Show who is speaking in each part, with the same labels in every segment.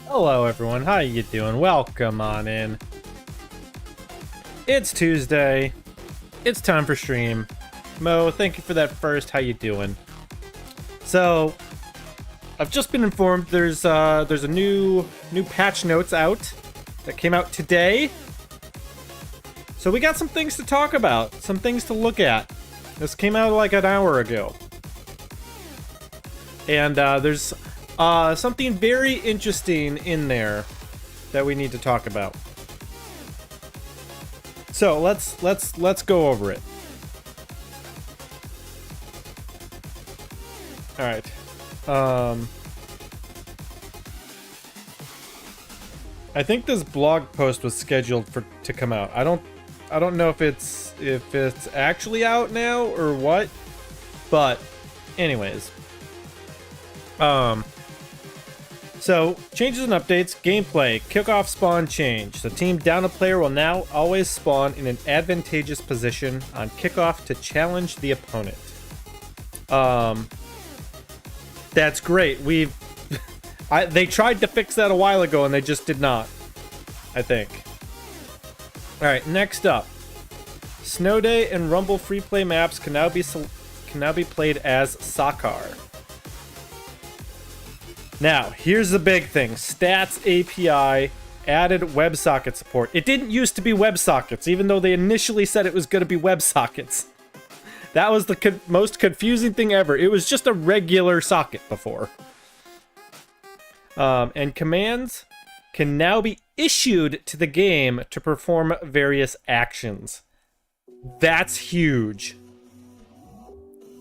Speaker 1: Hello everyone, how you doing? Welcome on in. It's Tuesday. It's time for stream. Mo, thank you for that first. How you doing? So, I've just been informed there's a new patch notes out that came out today. So we got some things to talk about, some things to look at. This came out like an hour ago. And there's something very interesting in there that we need to talk about. So let's go over it. All right. I think this blog post was scheduled to come out. I don't know if it's actually out now or what, but anyways. So, changes and updates, gameplay, kickoff spawn change. The team down a player will now always spawn in an advantageous position on kickoff to challenge the opponent. That's great. They tried to fix that a while ago and they just did not, I think. Alright, next up. Snow Day and Rumble free play maps can now be played as Sakar. Now, here's the big thing. Stats API added WebSocket support. It didn't used to be WebSockets, even though they initially said it was going to be WebSockets. That was the most confusing thing ever. It was just a regular socket before. And commands can now be issued to the game to perform various actions. That's huge.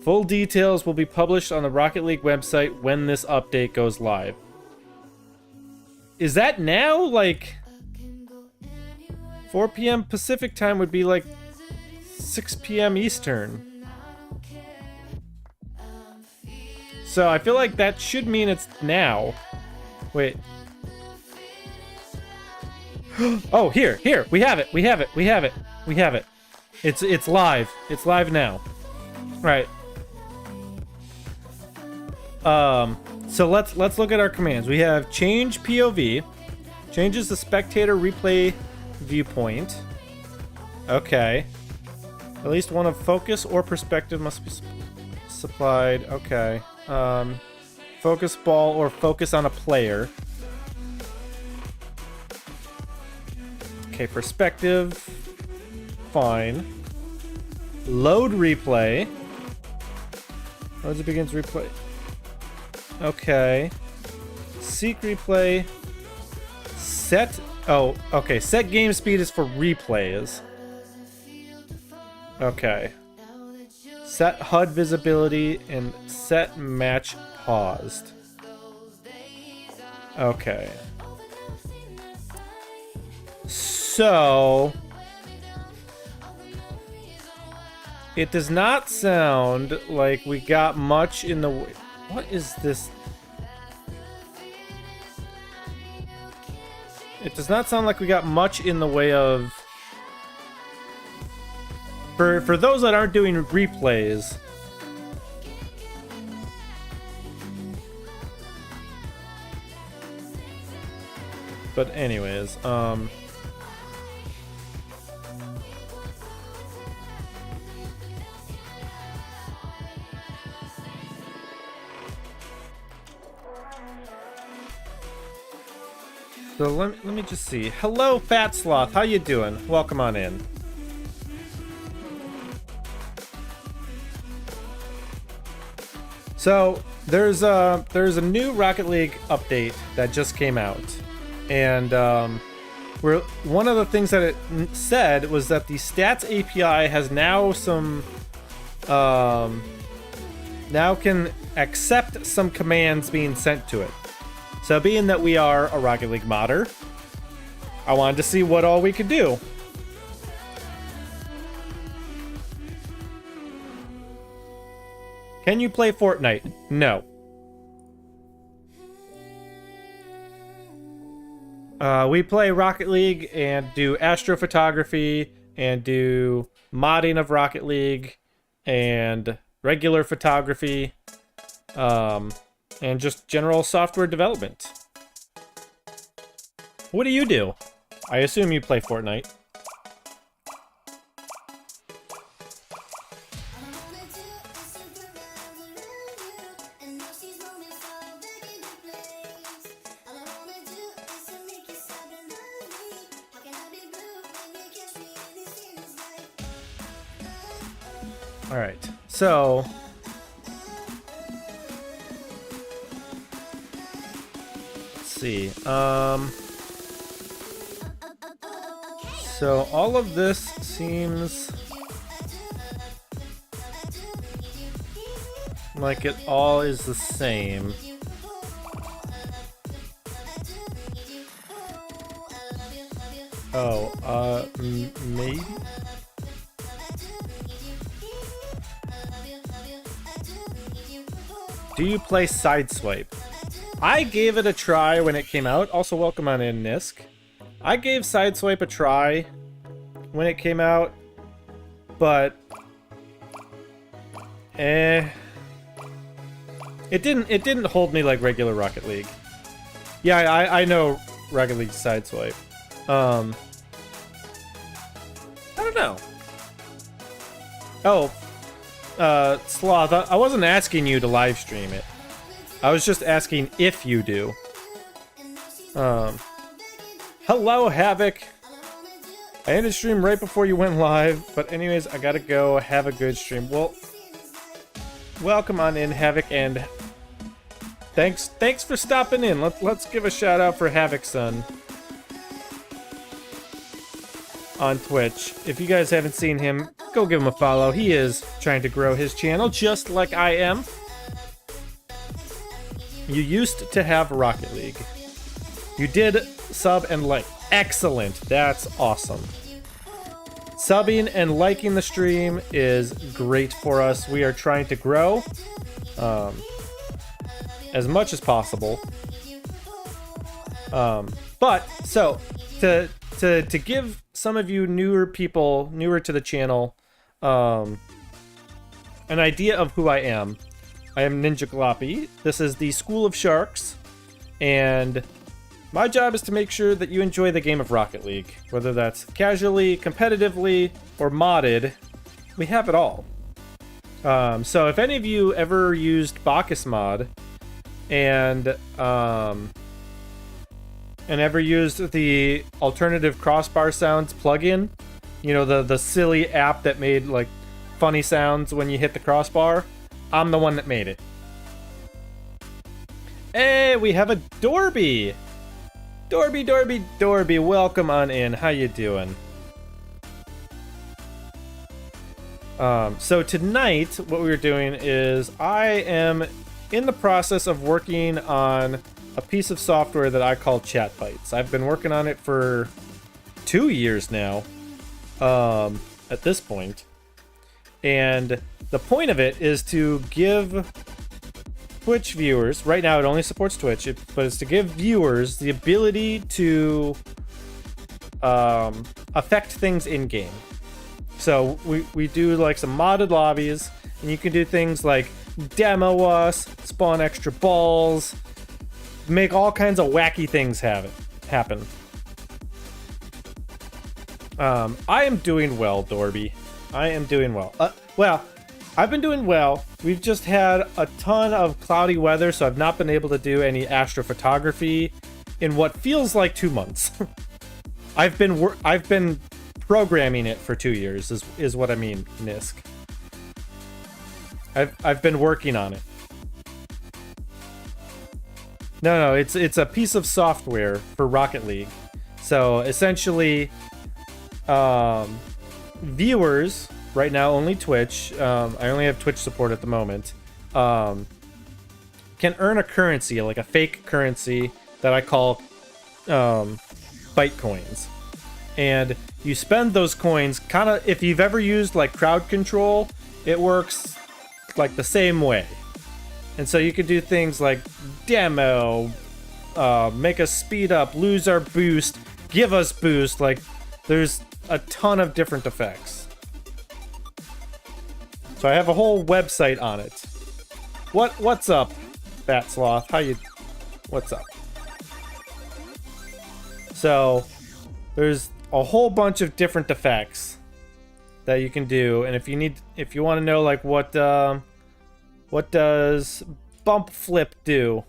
Speaker 1: Full details will be published on the Rocket League website when this update goes live. Is that now? Like 4 p.m. Pacific time would be like 6 p.m. Eastern. So I feel like that should mean it's now. Wait. Oh, here. We have it. It's live. It's live now. Right. So let's look at our commands. We have change POV, changes the spectator replay viewpoint. Okay. At least one of focus or perspective must be supplied. Okay. Focus ball or focus on a player. Okay, perspective. Fine. Load replay. Loads it begins replay. Okay. Seek replay. Set. Oh, okay. Set game speed is for replays. Okay. Set HUD visibility and set match paused. Okay. So it does not sound like we got much in the way. What is this? It does not sound like we got much in the way of. For those that aren't doing replays. But anyways, So let me just see. Hello, Fat Sloth. How you doing? Welcome on in. So there's a new Rocket League update that just came out, and where one of the things that it said was that the stats API has now some now can accept some commands being sent to it. So being that we are a Rocket League modder, I wanted to see what all we could do. Can you play Fortnite? No. We play Rocket League and do astrophotography and do modding of Rocket League and regular photography, and just general software development. What do you do? I assume you play Fortnite. All right, so let's see. So all of this seems like it all is the same. Oh, maybe? Do you play Sideswipe? I gave it a try when it came out. Also, welcome on in, Nisk. I gave Sideswipe a try when it came out, but it didn't hold me like regular Rocket League. Yeah, I know Rocket League Sideswipe. I don't know. Oh, Sloth, I wasn't asking you to live stream it. I was just asking if you do. Hello, Havoc. I ended stream right before you went live, but anyways, I gotta go. Have a good stream. Well, welcome on in, Havoc, and thanks for stopping in. Let's give a shout out for Havoc Son on Twitch. If you guys haven't seen him, go give him a follow. He is trying to grow his channel just like I am. You used to have Rocket League. You did sub and like. Excellent. That's awesome. Subbing and liking the stream is great for us. We are trying to grow as much as possible. But so to give some of you newer people, newer to the channel, an idea of who I am NinjaGloppy. This is the School of Sharks, and my job is to make sure that you enjoy the game of Rocket League, whether that's casually, competitively, or modded. We have it all. So if any of you ever used Bacchus mod and ever used the alternative crossbar sounds plugin, you know, the silly app that made like funny sounds when you hit the crossbar, I'm the one that made it. Hey, we have a Dorby. Dorby, welcome on in. How you doing? So tonight, what we're doing is I am in the process of working on a piece of software that I call ChatBites. I've been working on it for 2 years now, at this point. And the point of it is to give Twitch viewers, right now it only supports Twitch, but it's to give viewers the ability to affect things in game. So we do like some modded lobbies, and you can do things like demo us, spawn extra balls, make all kinds of wacky things happen. I am doing well, Dorby. I am doing well. Well, I've been doing well. We've just had a ton of cloudy weather, so I've not been able to do any astrophotography in what feels like 2 months. I've been programming it for 2 years, is what I mean, Nisk. I've been working on it. No, it's a piece of software for Rocket League. So essentially, viewers right now, only Twitch. I only have Twitch support at the moment. Can earn a currency, like a fake currency that I call Bytecoins. And you spend those coins kind of, if you've ever used like crowd control, it works like the same way. And so you could do things like demo, make us speed up, lose our boost, give us boost. Like, there's a ton of different effects. So I have a whole website on it. What's up, Bat Sloth? What's up? So there's a whole bunch of different effects that you can do, and if you want to know like what does bump flip do?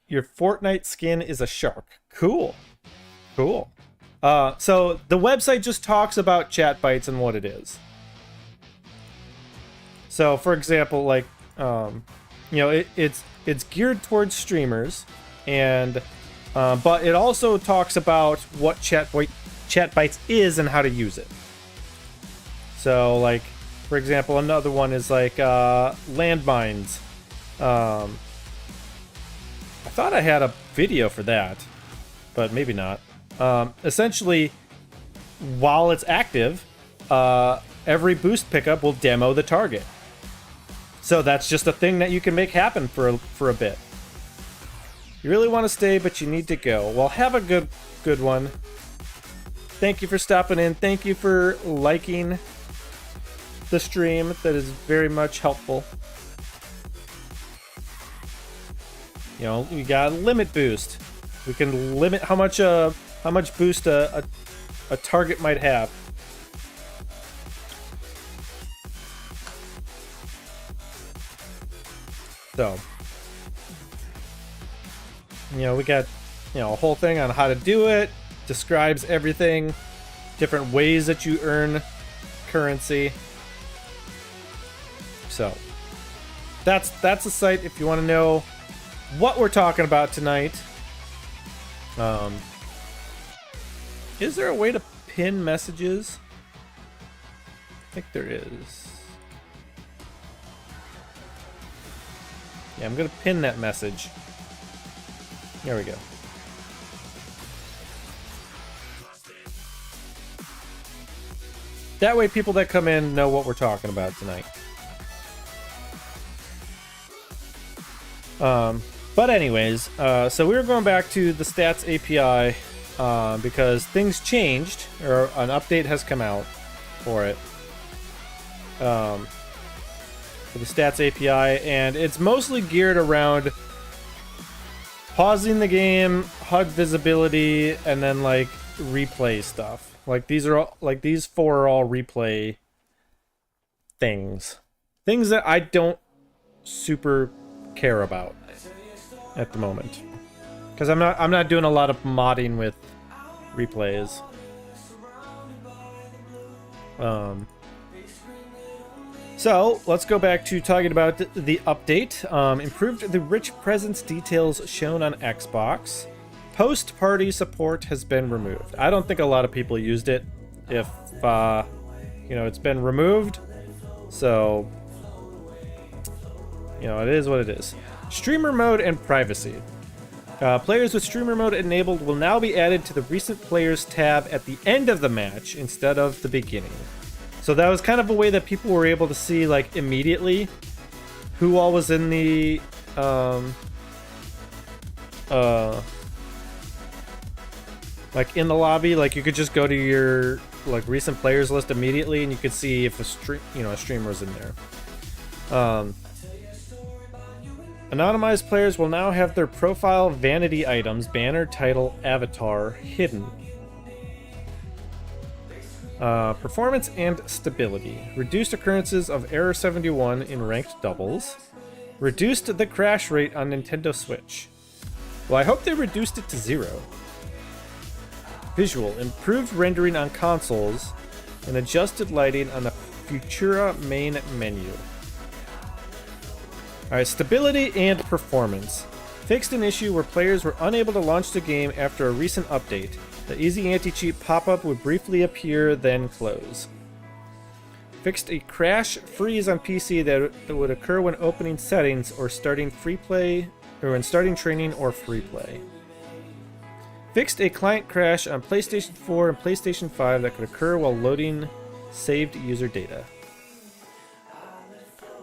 Speaker 1: Your Fortnite skin is a shark. Cool. So the website just talks about ChatBites and what it is. So for example, like it's geared towards streamers, and but it also talks about what ChatBites is and how to use it. So like, for example, another one is like landmines. I thought I had a video for that, but maybe not. Essentially, while it's active, every boost pickup will demo the target. So that's just a thing that you can make happen for a bit. You really want to stay, but you need to go. Well, have a good one. Thank you for stopping in. Thank you for liking the stream. That is very much helpful. You know, we got limit boost. We can limit how much boost a target might have. So, you know, we got, you know, a whole thing on how to do it. Describes everything, different ways that you earn currency. So, that's the site if you want to know what we're talking about tonight. Is there a way to pin messages? I think there is. Yeah, I'm gonna pin that message. There we go. That way people that come in know what we're talking about tonight. But anyways, so we were going back to the stats API because things changed, or an update has come out for it. For the stats API, and it's mostly geared around pausing the game, HUD visibility, and then like replay stuff. Like these four are all replay things that I don't super care about at the moment, because I'm not doing a lot of modding with replays. So let's go back to talking about the update. Improved the rich presence details shown on Xbox. Post-party support has been removed. I don't think a lot of people used it. If it's been removed, so it is what it is. Streamer mode and privacy. Players with streamer mode enabled will now be added to the recent players tab at the end of the match instead of the beginning. So that was kind of a way that people were able to see, like, immediately who all was in the like in the lobby. Like, you could just go to your like recent players list immediately, and you could see if a streamer was in there. Anonymized players will now have their profile vanity items, banner, title, avatar hidden. Performance and stability. Reduced occurrences of Error 71 in ranked doubles. Reduced the crash rate on Nintendo Switch. Well, I hope they reduced it to 0. Visual. Improved rendering on consoles and adjusted lighting on the Futura main menu. Alright, stability and performance. Fixed an issue where players were unable to launch the game after a recent update. The easy anti-cheat pop-up would briefly appear, then close. Fixed a crash freeze on PC that would occur when opening settings or starting free play, or when starting training or free play. Fixed a client crash on PlayStation 4 and PlayStation 5 that could occur while loading saved user data.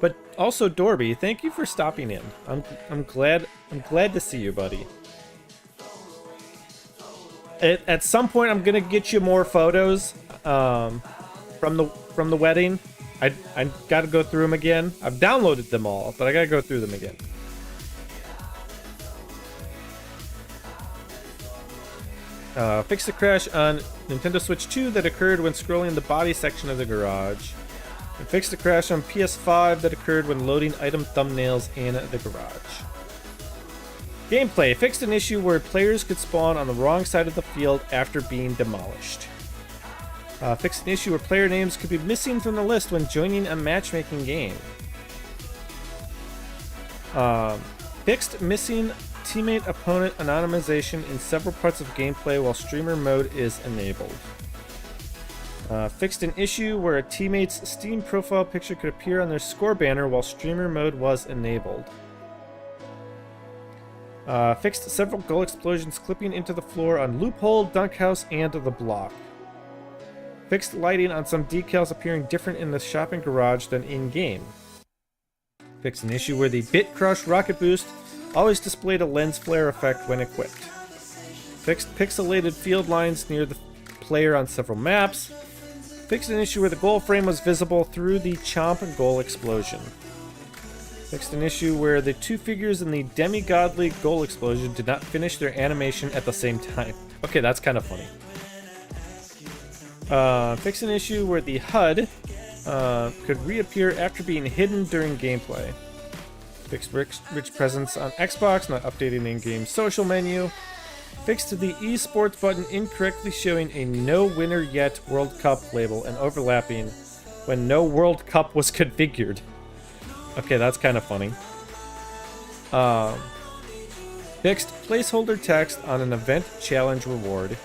Speaker 1: But also, Dorby, thank you for stopping in. I'm glad to see you, buddy. At some point, I'm gonna get you more photos from the wedding. I gotta go through them again. I've downloaded them all, but I gotta go through them again. Fix the crash on Nintendo Switch 2 that occurred when scrolling the body section of the garage. And fix the crash on PS5 that occurred when loading item thumbnails in the garage. Gameplay. Fixed an issue where players could spawn on the wrong side of the field after being demolished. Fixed an issue where player names could be missing from the list when joining a matchmaking game. Fixed missing teammate opponent anonymization in several parts of gameplay while streamer mode is enabled. Fixed an issue where a teammate's Steam profile picture could appear on their score banner while streamer mode was enabled. Fixed several goal explosions clipping into the floor on Loophole, Dunkhouse, and the Block. Fixed lighting on some decals appearing different in the shopping garage than in-game. Fixed an issue where the Bit Crush Rocket Boost always displayed a lens flare effect when equipped. Fixed pixelated field lines near the player on several maps. Fixed an issue where the goal frame was visible through the Chomp goal explosion. Fixed an issue where the two figures in the demi-godly goal explosion did not finish their animation at the same time. Okay, that's kind of funny. Fixed an issue where the HUD could reappear after being hidden during gameplay. Fixed rich presence on Xbox, not updating in-game social menu. Fixed the esports button incorrectly showing a no winner yet World Cup label and overlapping when no World Cup was configured. Okay, that's kind of funny. Fixed placeholder text on an event challenge reward.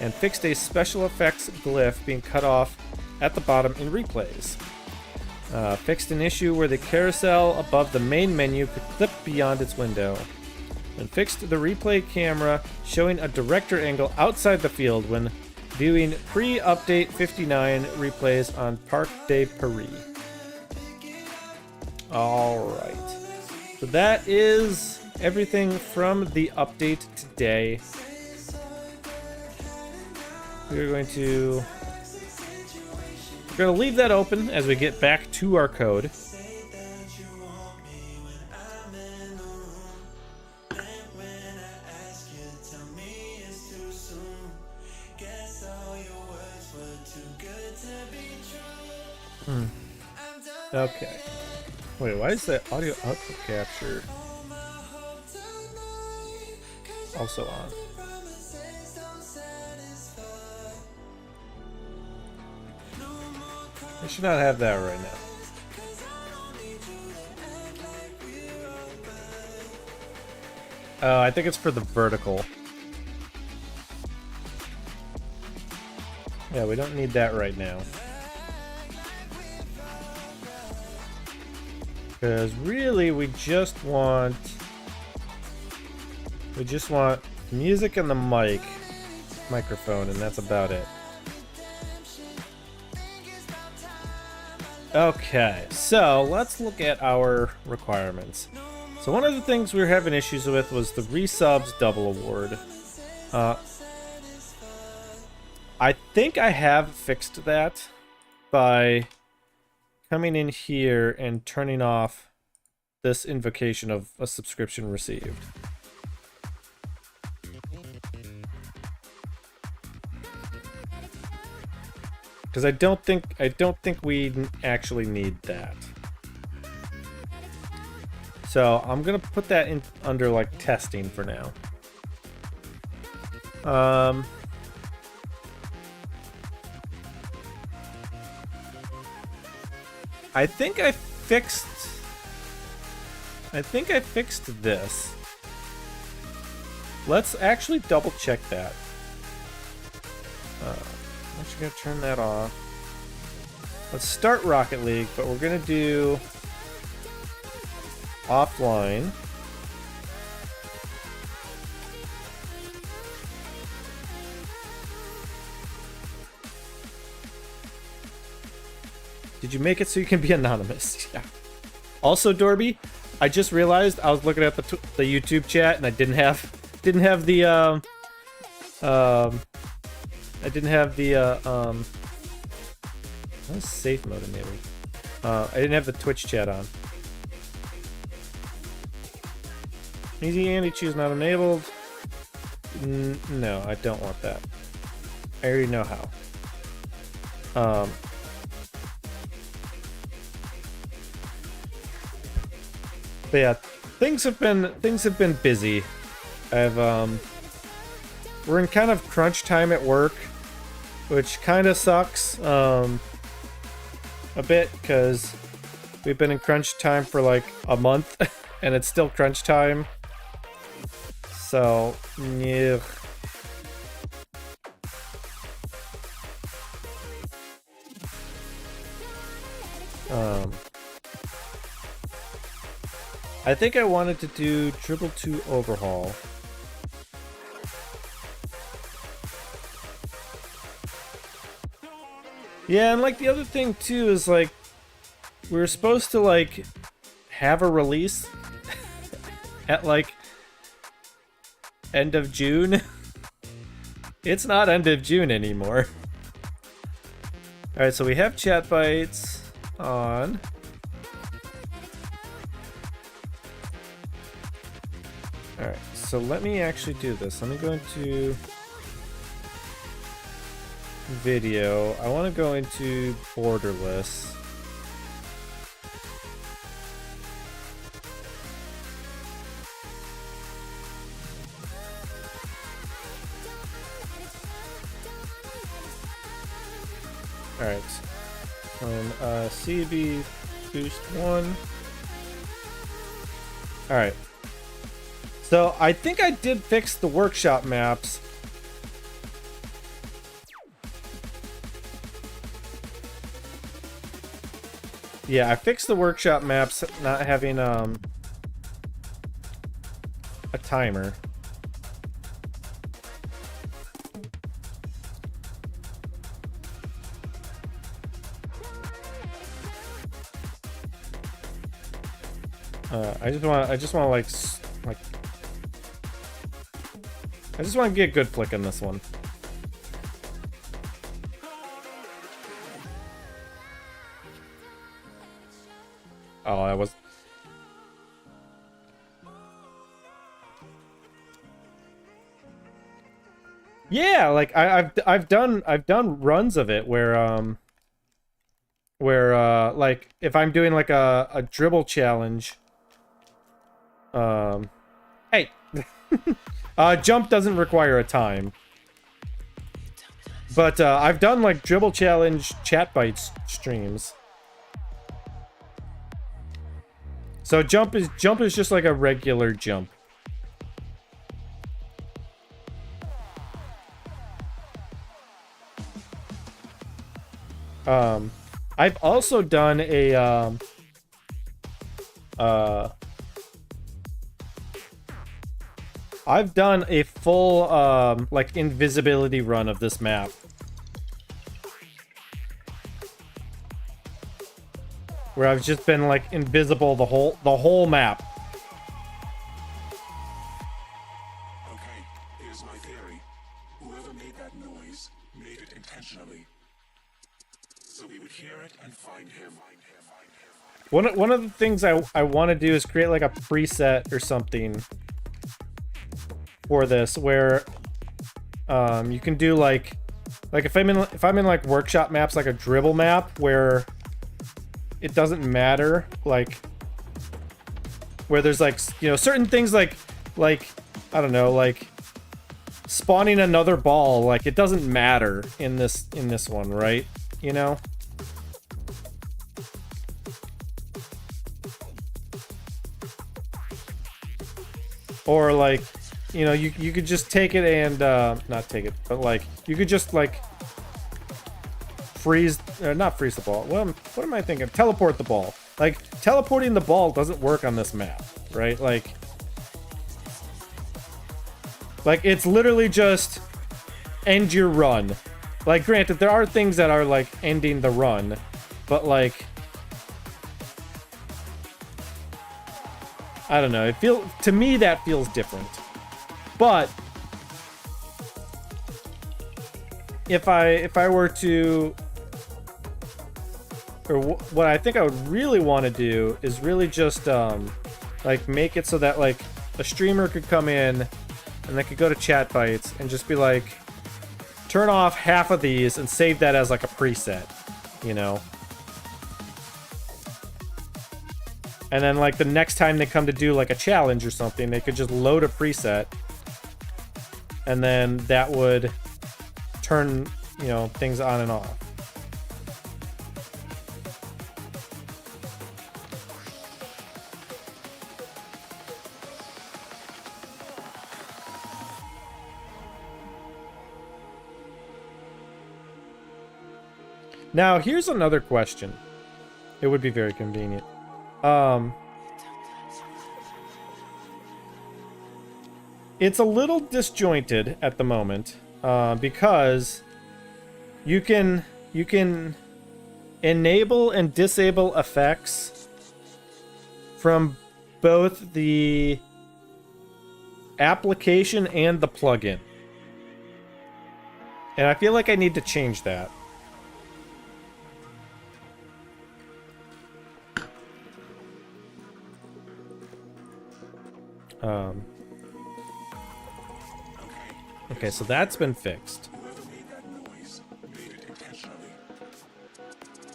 Speaker 1: And fixed a special effects glyph being cut off at the bottom in replays. Fixed an issue where the carousel above the main menu could clip beyond its window. And fixed the replay camera showing a director angle outside the field when viewing pre-update 59 replays on Parc des Paris. Alright. So that is everything from the update today. We're going to leave that open as we get back to our code. Okay. Wait, why is that audio output capture also on? I should not have that right now. I think it's for the vertical. Yeah, we don't need that right now. Because really, we just want music and the microphone, and that's about it. Okay, so let's look at our requirements. So one of the things we were having issues with was the resubs double award. I think I have fixed that by coming in here and turning off this invocation of a subscription received. Because I don't think we actually need that. So I'm gonna put that in under like testing for now. I think I fixed this. Let's actually double check that. I'm actually gonna turn that off. Let's start Rocket League, but we're gonna do offline. Did you make it so you can be anonymous? Yeah. Also, Dorby, I just realized I was looking at the YouTube chat and I didn't have the what's safe mode enabled? I didn't have the Twitch chat on. Easy Andy, choose not enabled. No, I don't want that. I already know how. But yeah, things have been busy. We're in kind of crunch time at work, which kind of sucks a bit because we've been in crunch time for like a month and it's still crunch time. So, yeah. I think I wanted to do Dribble 2 Overhaul. Yeah, and like the other thing too is like we were supposed to like have a release at like end of June. It's not end of June anymore. Alright, so we have ChatBites on. Alright, so let me actually do this. Let me go into video. I want to go into borderless. Alright. And CB boost 1. Alright. So I think I did fix the workshop maps. Yeah, I fixed the workshop maps not having a timer. I just want to get a good flick in this one. Oh, that was. Yeah, like I've done runs of it where like if I'm doing like a dribble challenge. Hey. Jump doesn't require a time. But I've done like dribble challenge ChatBites streams. So jump is just like a regular jump. I've also done a I've done a full like invisibility run of this map. Where I've just been like invisible the whole map.
Speaker 2: Okay, here's my theory. Whoever made that noise made it intentionally. So we would hear it and find him.
Speaker 1: One of the things I want to do is create like a preset or something for this where you can do like if I'm in like workshop maps, like a dribble map where it doesn't matter, like where there's like, you know, certain things like I don't know, like spawning another ball, like it doesn't matter in this one, right? You know? Or like, you know, you could just take it and not take it, but like you could just like freeze, not freeze the ball. Well, what am I thinking? Teleport the ball. Like teleporting the ball doesn't work on this map, right? Like it's literally just end your run. Like granted, there are things that are like ending the run, but like I don't know. To me that feels different. But if I were to, or what I think I would really want to do is really just like make it so that like a streamer could come in and they could go to ChatBites and just be like, turn off half of these and save that as like a preset, you know? And then like the next time they come to do like a challenge or something, they could just load a preset. And then that would turn, you know, things on and off. Now, here's another question. It would be very convenient. It's a little disjointed at the moment, because you can enable and disable effects from both the application and the plugin. And I feel like I need to change that. Okay, so that's been fixed.
Speaker 2: Whoever made that noise made it intentionally.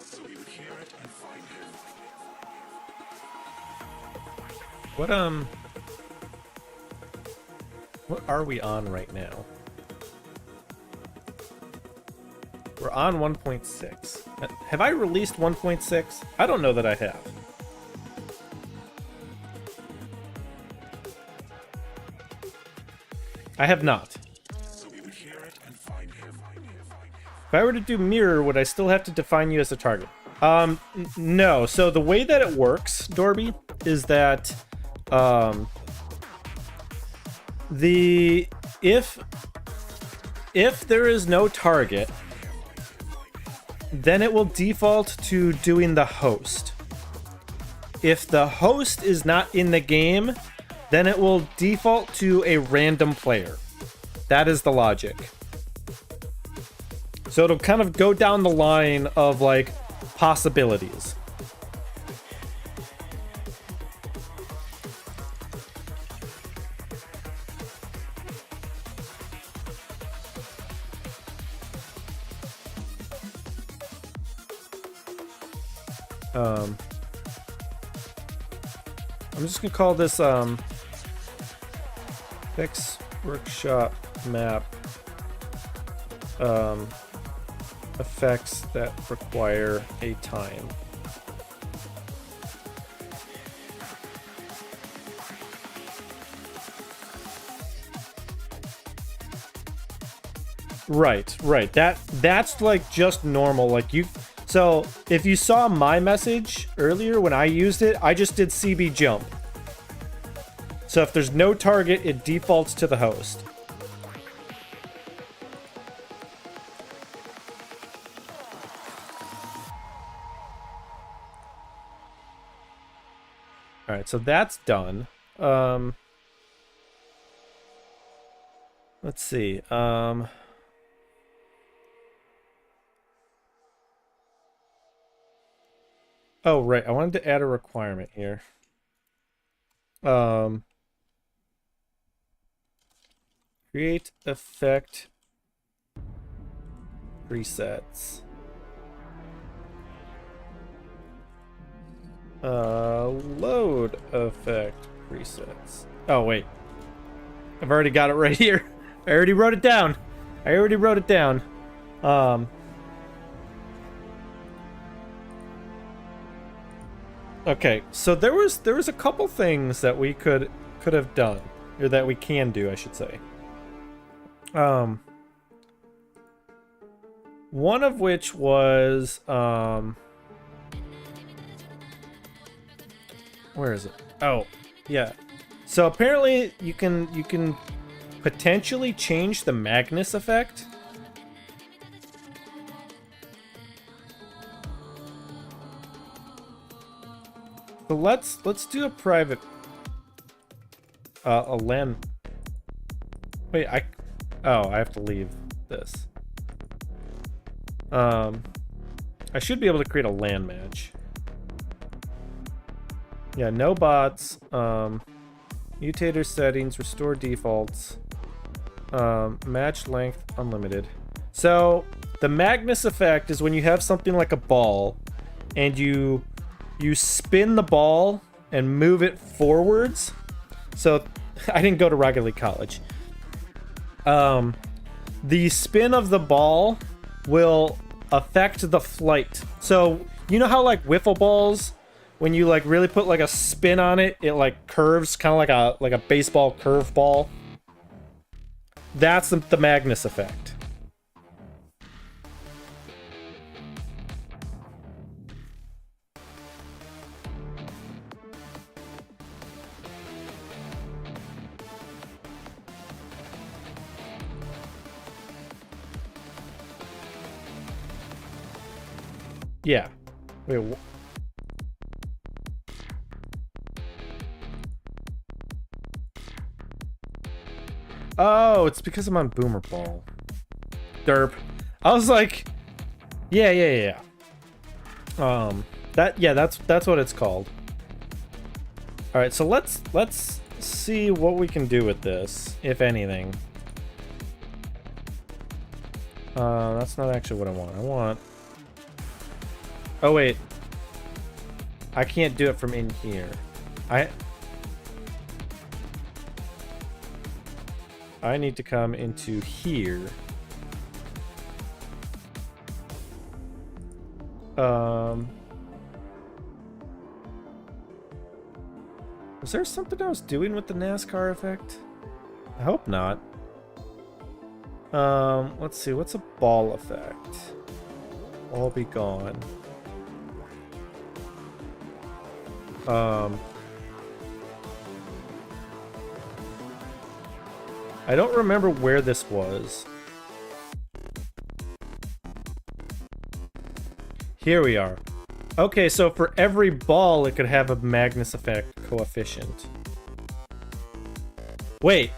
Speaker 2: So we would hear it and find him.
Speaker 1: What are we on right now? We're on 1.6. Have I released 1.6? I don't know that I have. I have not.
Speaker 2: So we would hear it and find him.
Speaker 1: If I were to do mirror, would I still have to define you as a target? No. So the way that it works, Dorby, is that if there is no target, then it will default to doing the host. If the host is not in the game, then it will default to a random player. That is the logic. So it'll kind of go down the line of like possibilities. I'm just gonna call this fix workshop map effects that require a time. Right. That's like just normal. Like you. So if you saw my message earlier when I used it, I just did CB jump. So if there's no target, it defaults to the host. All right, so that's done. Let's see. Oh, right. I wanted to add a requirement here. Create effect presets. Load effect presets. Oh, wait. I've already got it right here. I already wrote it down. Okay, so there was a couple things that we could have done. or that we can do, I should say. One of which was where is it? Oh, yeah. So apparently you can potentially change the Magnus effect. So let's do a private a LAN. Wait, I have to leave this. I should be able to create a LAN match. Yeah, no bots. Mutator settings, restore defaults. Match length unlimited. So the Magnus effect is when you have something like a ball and you spin the ball and move it forwards. So I didn't go to Rocket League College. The spin of the ball will affect the flight. So you know how like wiffle balls, when you like really put like a spin on it, it like curves, kind of like a baseball curve ball. That's the Magnus effect. Yeah. Wait. Oh, it's because I'm on Boomer Ball. Derp. I was like, yeah. That's what it's called. All right, so let's see what we can do with this, if anything. That's not actually what I want. I want. Oh wait, I can't do it from in here. I need to come into here. Was there something I was doing with the NASCAR effect? I hope not. Let's see, what's a ball effect? All be gone. I don't remember where this was. Here we are. Okay, so for every ball, it could have a Magnus effect coefficient. Wait.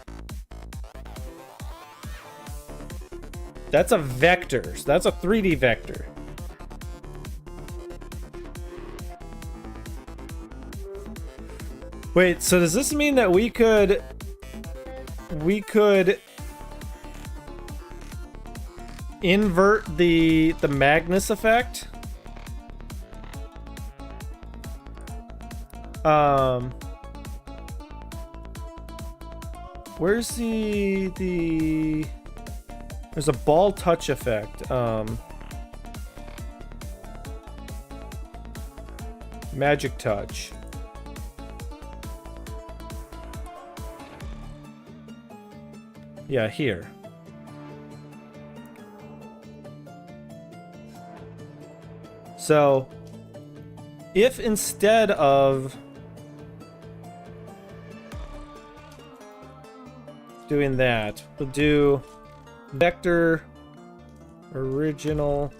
Speaker 1: That's a vector. So that's a 3D vector. Wait, so does this mean that we could invert the Magnus effect? Where's the there's a ball touch effect. Magic touch. Yeah, here. So, if instead of doing that, we'll do vector original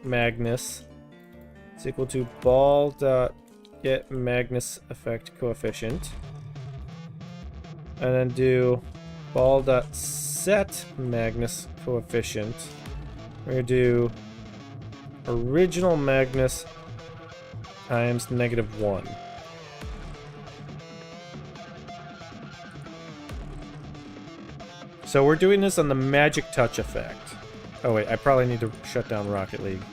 Speaker 1: Magnus is equal to ball dot get Magnus effect coefficient, and then do ball dot set Magnus coefficient. We're gonna do original Magnus times -1. So we're doing this on the magic touch effect. Oh wait, I probably need to shut down Rocket League.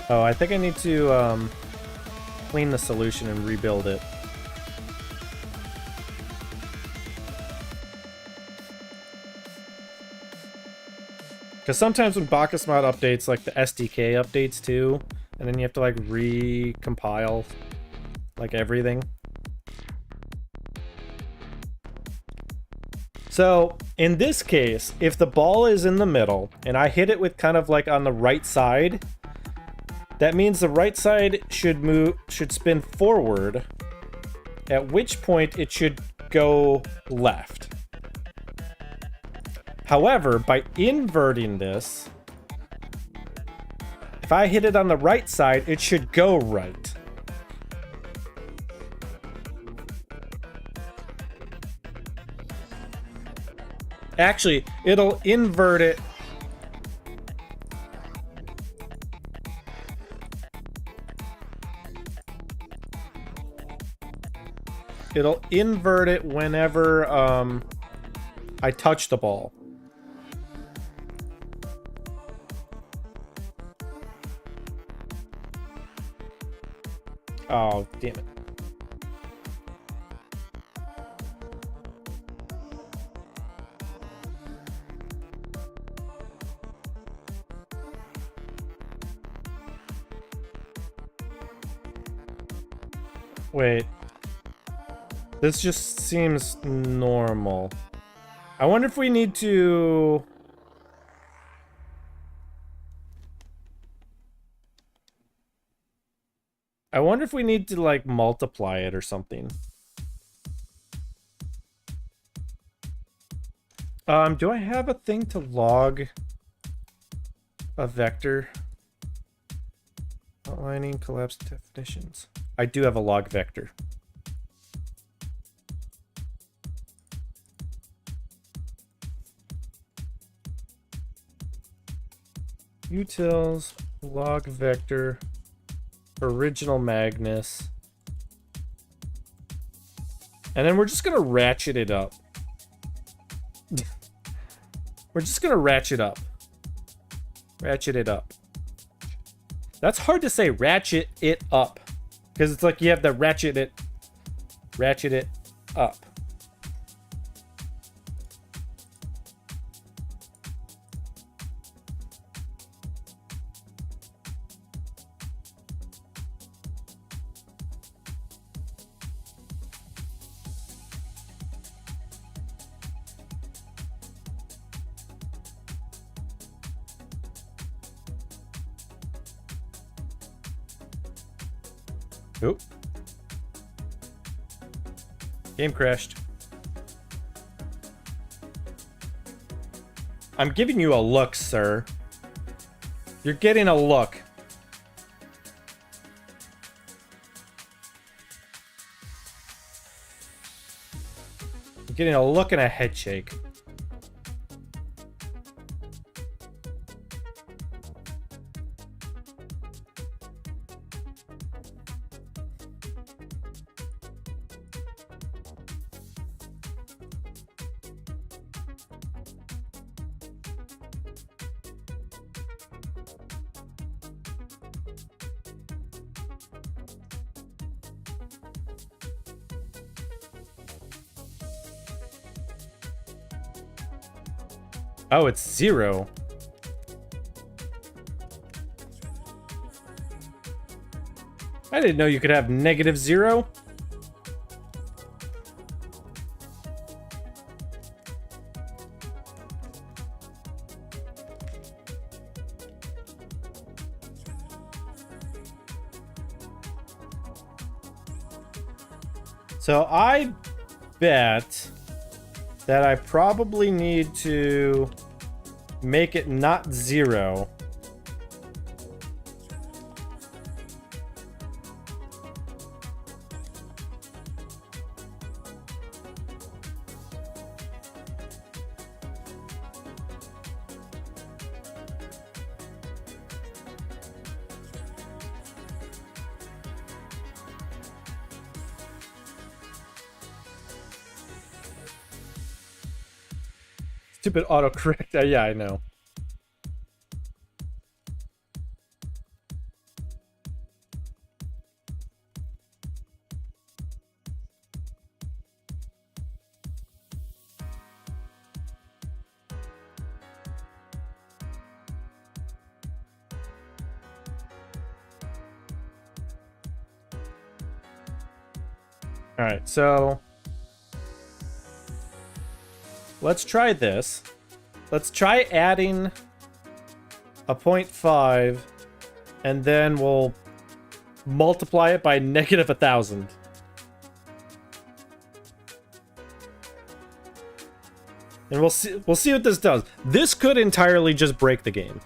Speaker 1: Oh, I think I need to clean the solution and rebuild it. Because sometimes when Bacchus mod updates, like the SDK updates too, and then you have to like recompile like everything. So in this case, if the ball is in the middle and I hit it with kind of like on the right side, that means the right side should spin forward, at which point it should go left. However, by inverting this, if I hit it on the right side, it should go right. Actually, it'll invert it. It'll invert it whenever I touch the ball. Oh, damn it. Wait. This just seems normal. I wonder if we need to... I wonder if we need to, like, multiply it or something. Do I have a thing to log a vector? Outlining collapse definitions. I do have a log vector. Utils, log vector, original Magnus. And then we're just gonna ratchet it up. We're just gonna ratchet up. Ratchet it up. That's hard to say, ratchet it up. Because it's like you have to ratchet it up. Oop. Game crashed. I'm giving you a look, sir. You're getting a look. You're getting a look and a head shake. Oh, it's 0. I didn't know you could have -0. So I bet that I probably need to make it not 0. Stupid autocorrect. Yeah, I know. All right, so let's try this. Let's try adding a 0.5, and then we'll multiply it by negative 1,000. And we'll see what this does. This could entirely just break the game.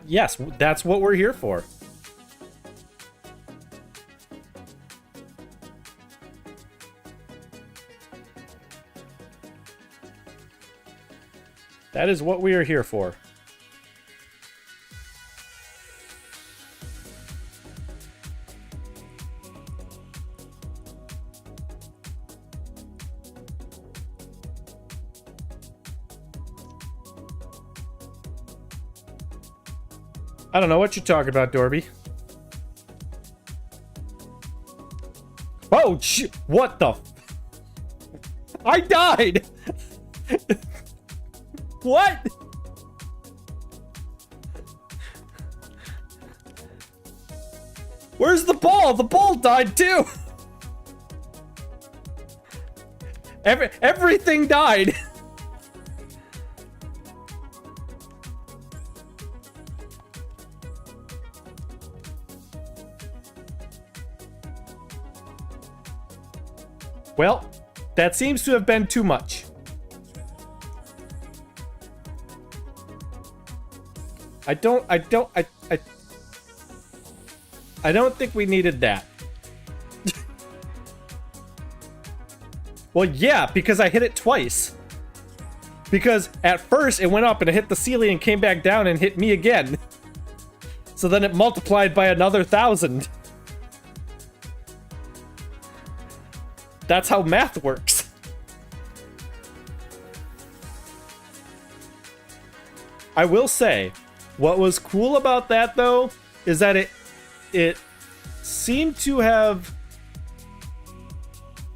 Speaker 1: Yes, that's what we're here for. That is what we are here for. I don't know what you're talking about, Dorby. Oh, what the? I died! What? Where's the ball? The ball died too! Everything died! Well, that seems to have been too much. I don't think we needed that. Well, yeah, because I hit it twice. Because at first it went up and it hit the ceiling and came back down and hit me again. So then it multiplied by another 1,000. That's how math works. I will say, what was cool about that though is that it seemed to have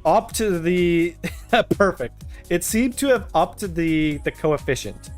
Speaker 1: upped to the perfect. It seemed to have upped to the coefficient.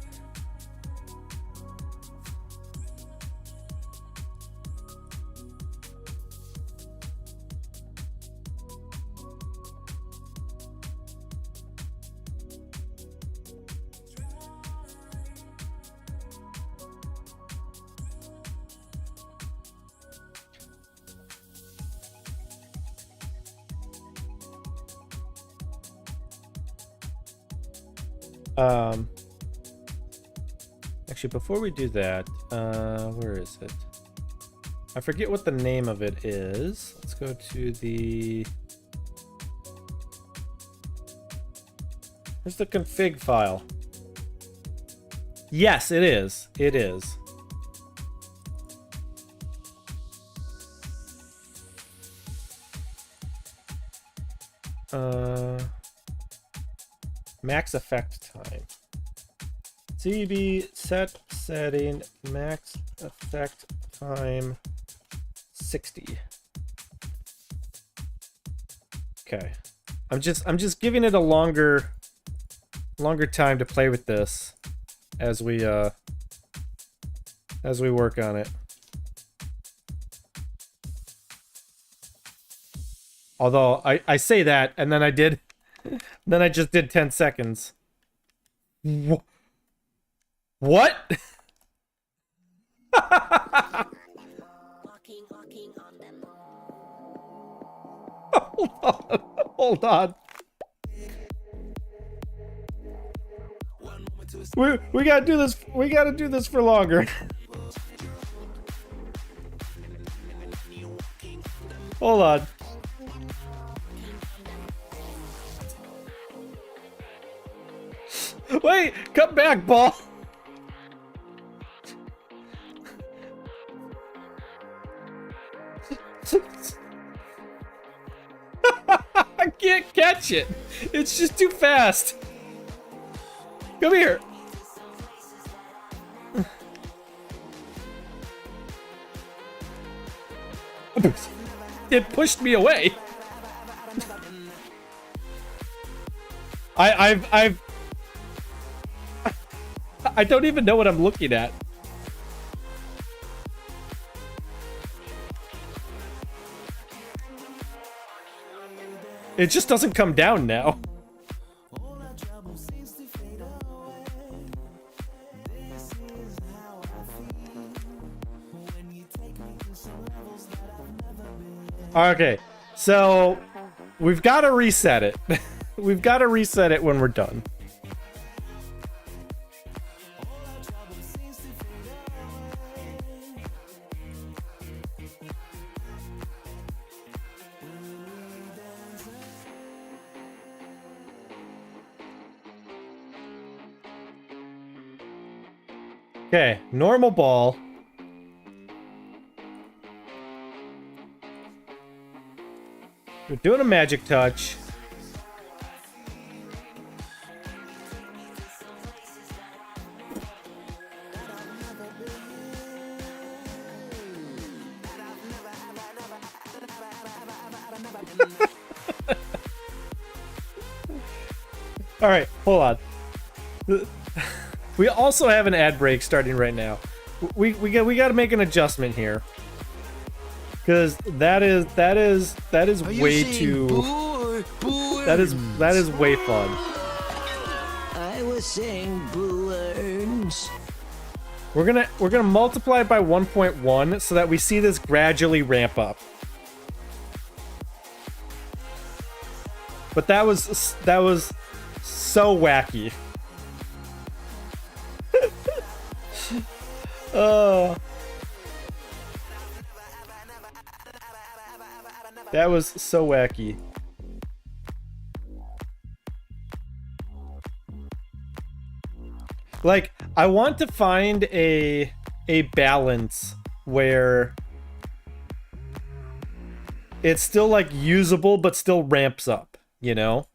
Speaker 1: Actually, before we do that, where is it? I forget what the name of it is. Let's go to the... Where's the config file? Yes, it is. It is. Max effect time. CB set setting max effect time 60. Okay. I'm just giving it a longer time to play with this as we work on it. Although I say that and then I just did 10 seconds. What? Hold on. We gotta do this. We gotta do this for longer. Hold on. Wait, come back, ball. I can't catch it. It's just too fast. Come here. It pushed me away. I don't even know what I'm looking at. It just doesn't come down now. Okay, so we've got to reset it. We've got to reset it when we're done. Okay, normal ball. We're doing a magic touch. All right, hold on. We also have an ad break starting right now. We got to make an adjustment here, because that is way too. That is way fun.
Speaker 3: I was saying boo-earns.
Speaker 1: We're gonna multiply it by 1.1 so that we see this gradually ramp up. But that was so wacky. That was so wacky. Like, I want to find a balance where it's still like usable but still ramps up, you know?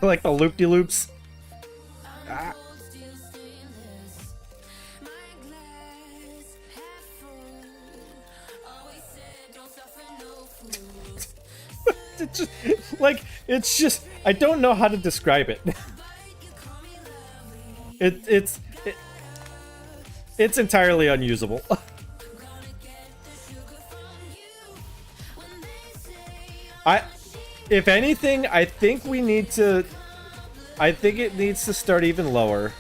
Speaker 1: Like the loop-de-loops. Ah. It's just I don't know how to describe it. It's entirely unusable. If anything, I think it needs to start even lower.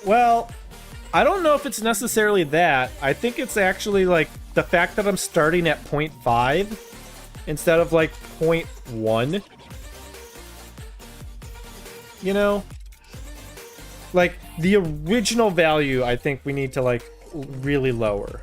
Speaker 1: Well, I don't know if it's necessarily that. I think it's actually like the fact that I'm starting at 0.5 instead of like 0.1. You know? Like, the original value, I think we need to like really lower.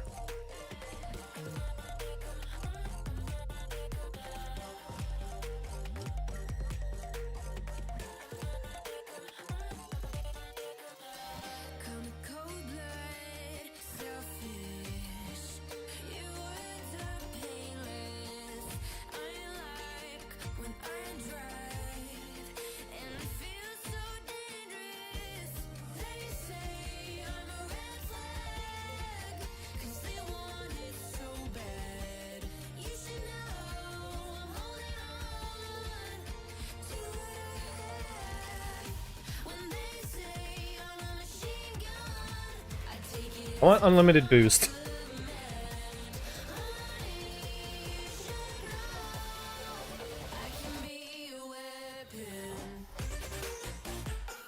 Speaker 1: I want unlimited boost.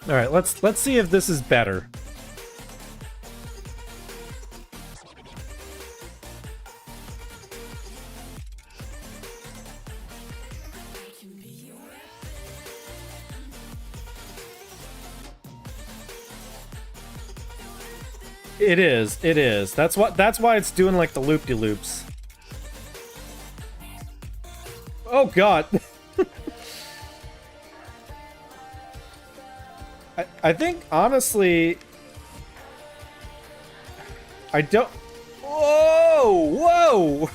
Speaker 1: All right, let's see if this is better. It is. It is. That's why it's doing like the loop-de-loops. Oh god. I think honestly I don't. Whoa! Whoa!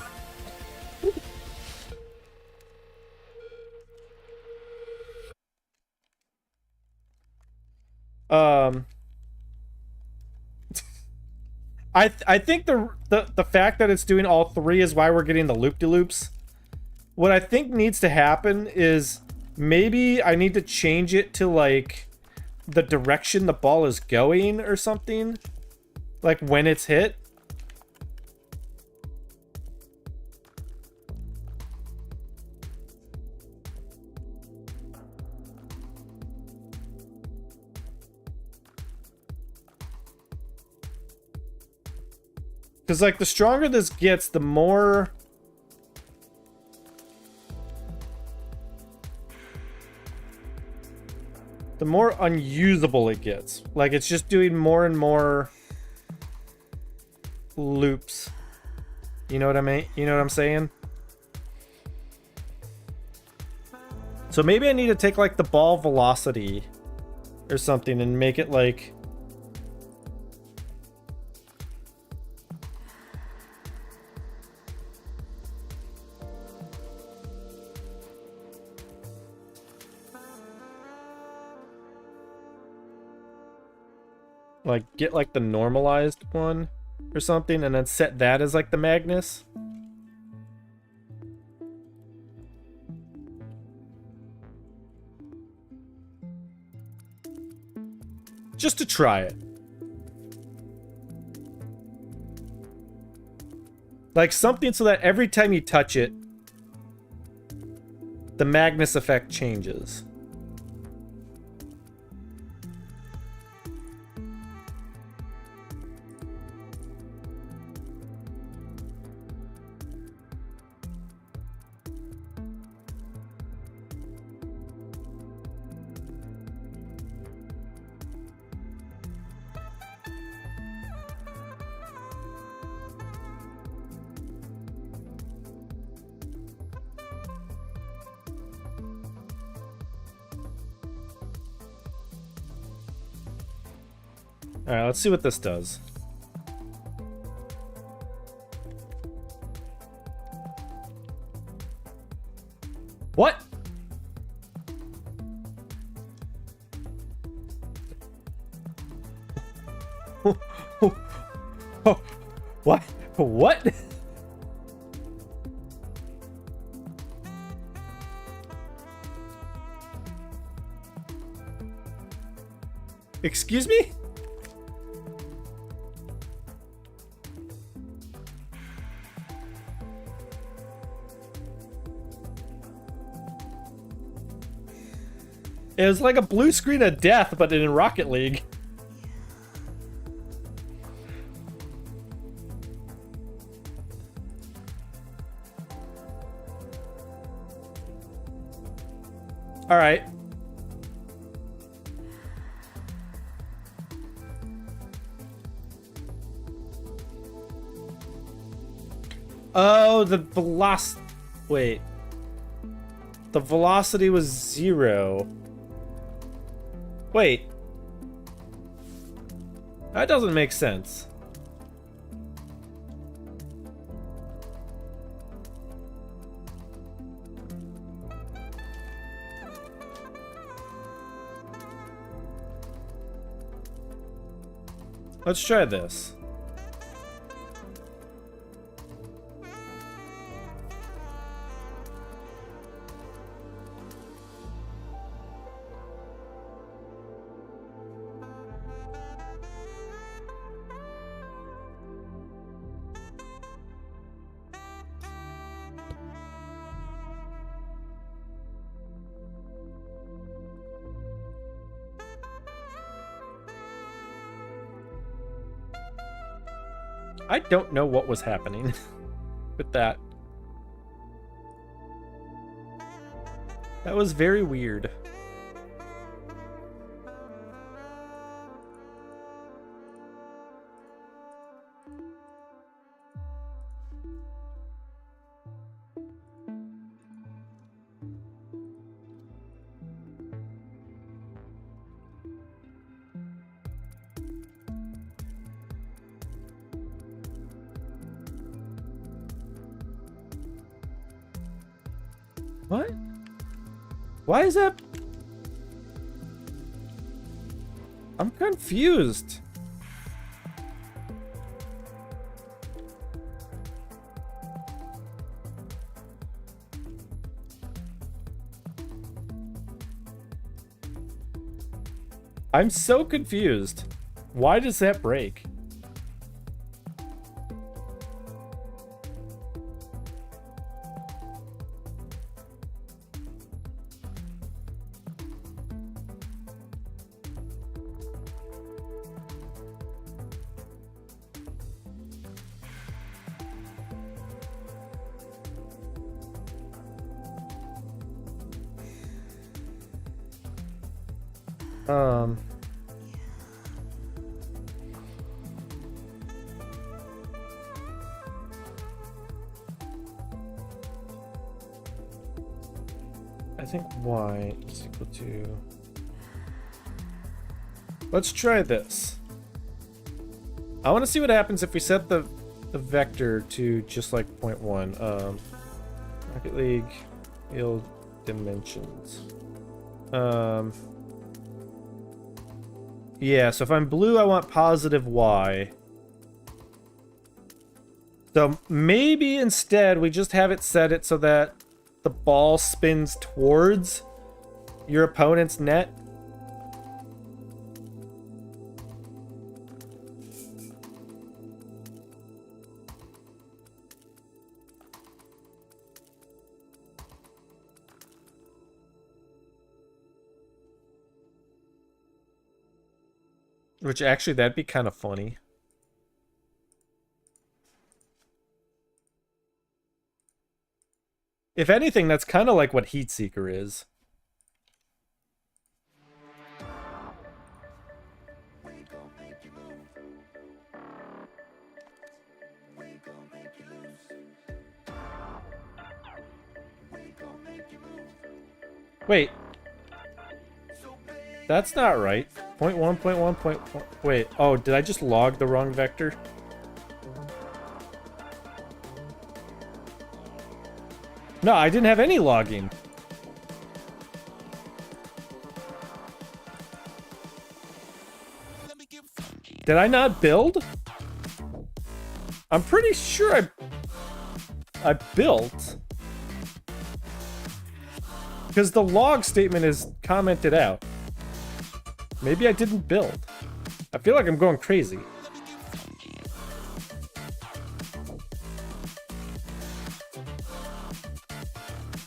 Speaker 1: I think the fact that it's doing all three is why we're getting the loop-de-loops. What I think needs to happen is maybe I need to change it to like the direction the ball is going or something, like when it's hit. Because, like, the stronger this gets, the more... the more unusable it gets. Like, it's just doing more and more loops. You know what I mean? You know what I'm saying? So maybe I need to take, like, the ball velocity or something and make it, like... like, get, like, the normalized one or something, and then set that as, like, the Magnus. Just to try it. Like, something so that every time you touch it, the Magnus effect changes. Alright, let's see what this does. What? What? What? Excuse me? It was like a blue screen of death, but in Rocket League. All right. Oh, the velocity. Wait. The velocity was 0. Wait. That doesn't make sense. Let's try this. I don't know what was happening with that. That was very weird. What? Why is that? I'm confused. I'm so confused. Why does that break? I think y is equal to... Let's try this. I want to see what happens if we set the vector to just like 0.1. Rocket League field dimensions. Yeah, so if I'm blue, I want positive y. So maybe instead we just have it set it so that the ball spins towards your opponent's net. Which actually, that'd be kind of funny. If anything, that's kind of like what Heatseeker is. Wait. That's not right. 0.1. Wait. Oh, did I just log the wrong vector? No, I didn't have any logging. Did I not build? I'm pretty sure I built. Because the log statement is commented out. Maybe I didn't build. I feel like I'm going crazy.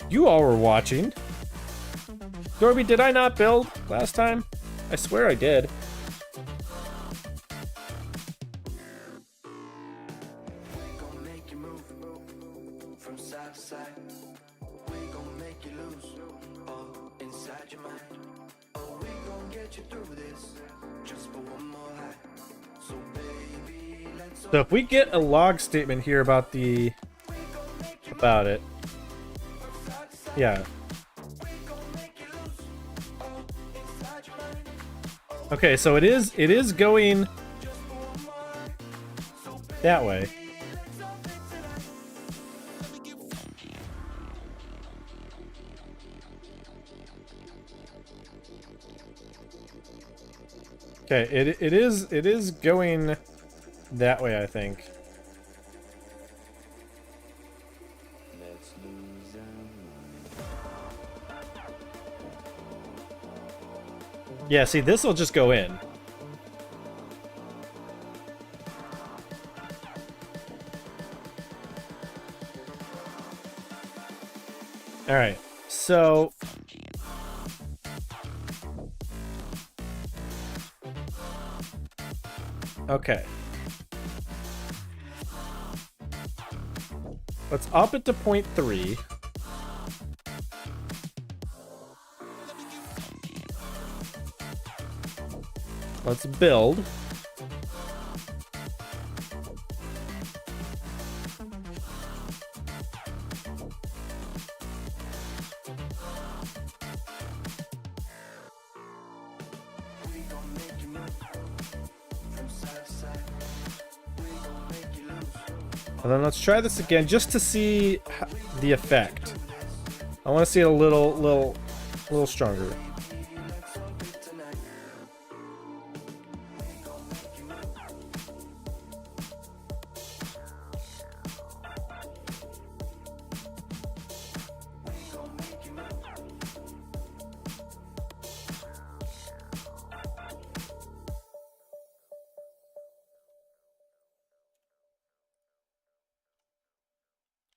Speaker 1: You all were watching. Dorby, did I not build last time? I swear I did. So if we get a log statement here about it. Yeah. Okay, so it is going that way. Okay, it is going that way, I think. Yeah, see, this will just go in. All right, so okay. Let's up it to 0.3. Let's build. And then let's try this again just to see the effect I want to see it a little stronger.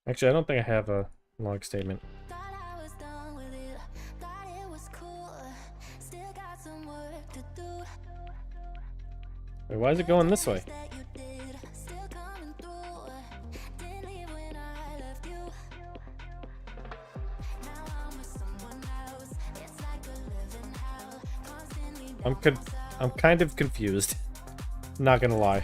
Speaker 1: Actually, I don't think I have a log statement. Wait, why is it going this way? I'm kind of confused. Not gonna lie.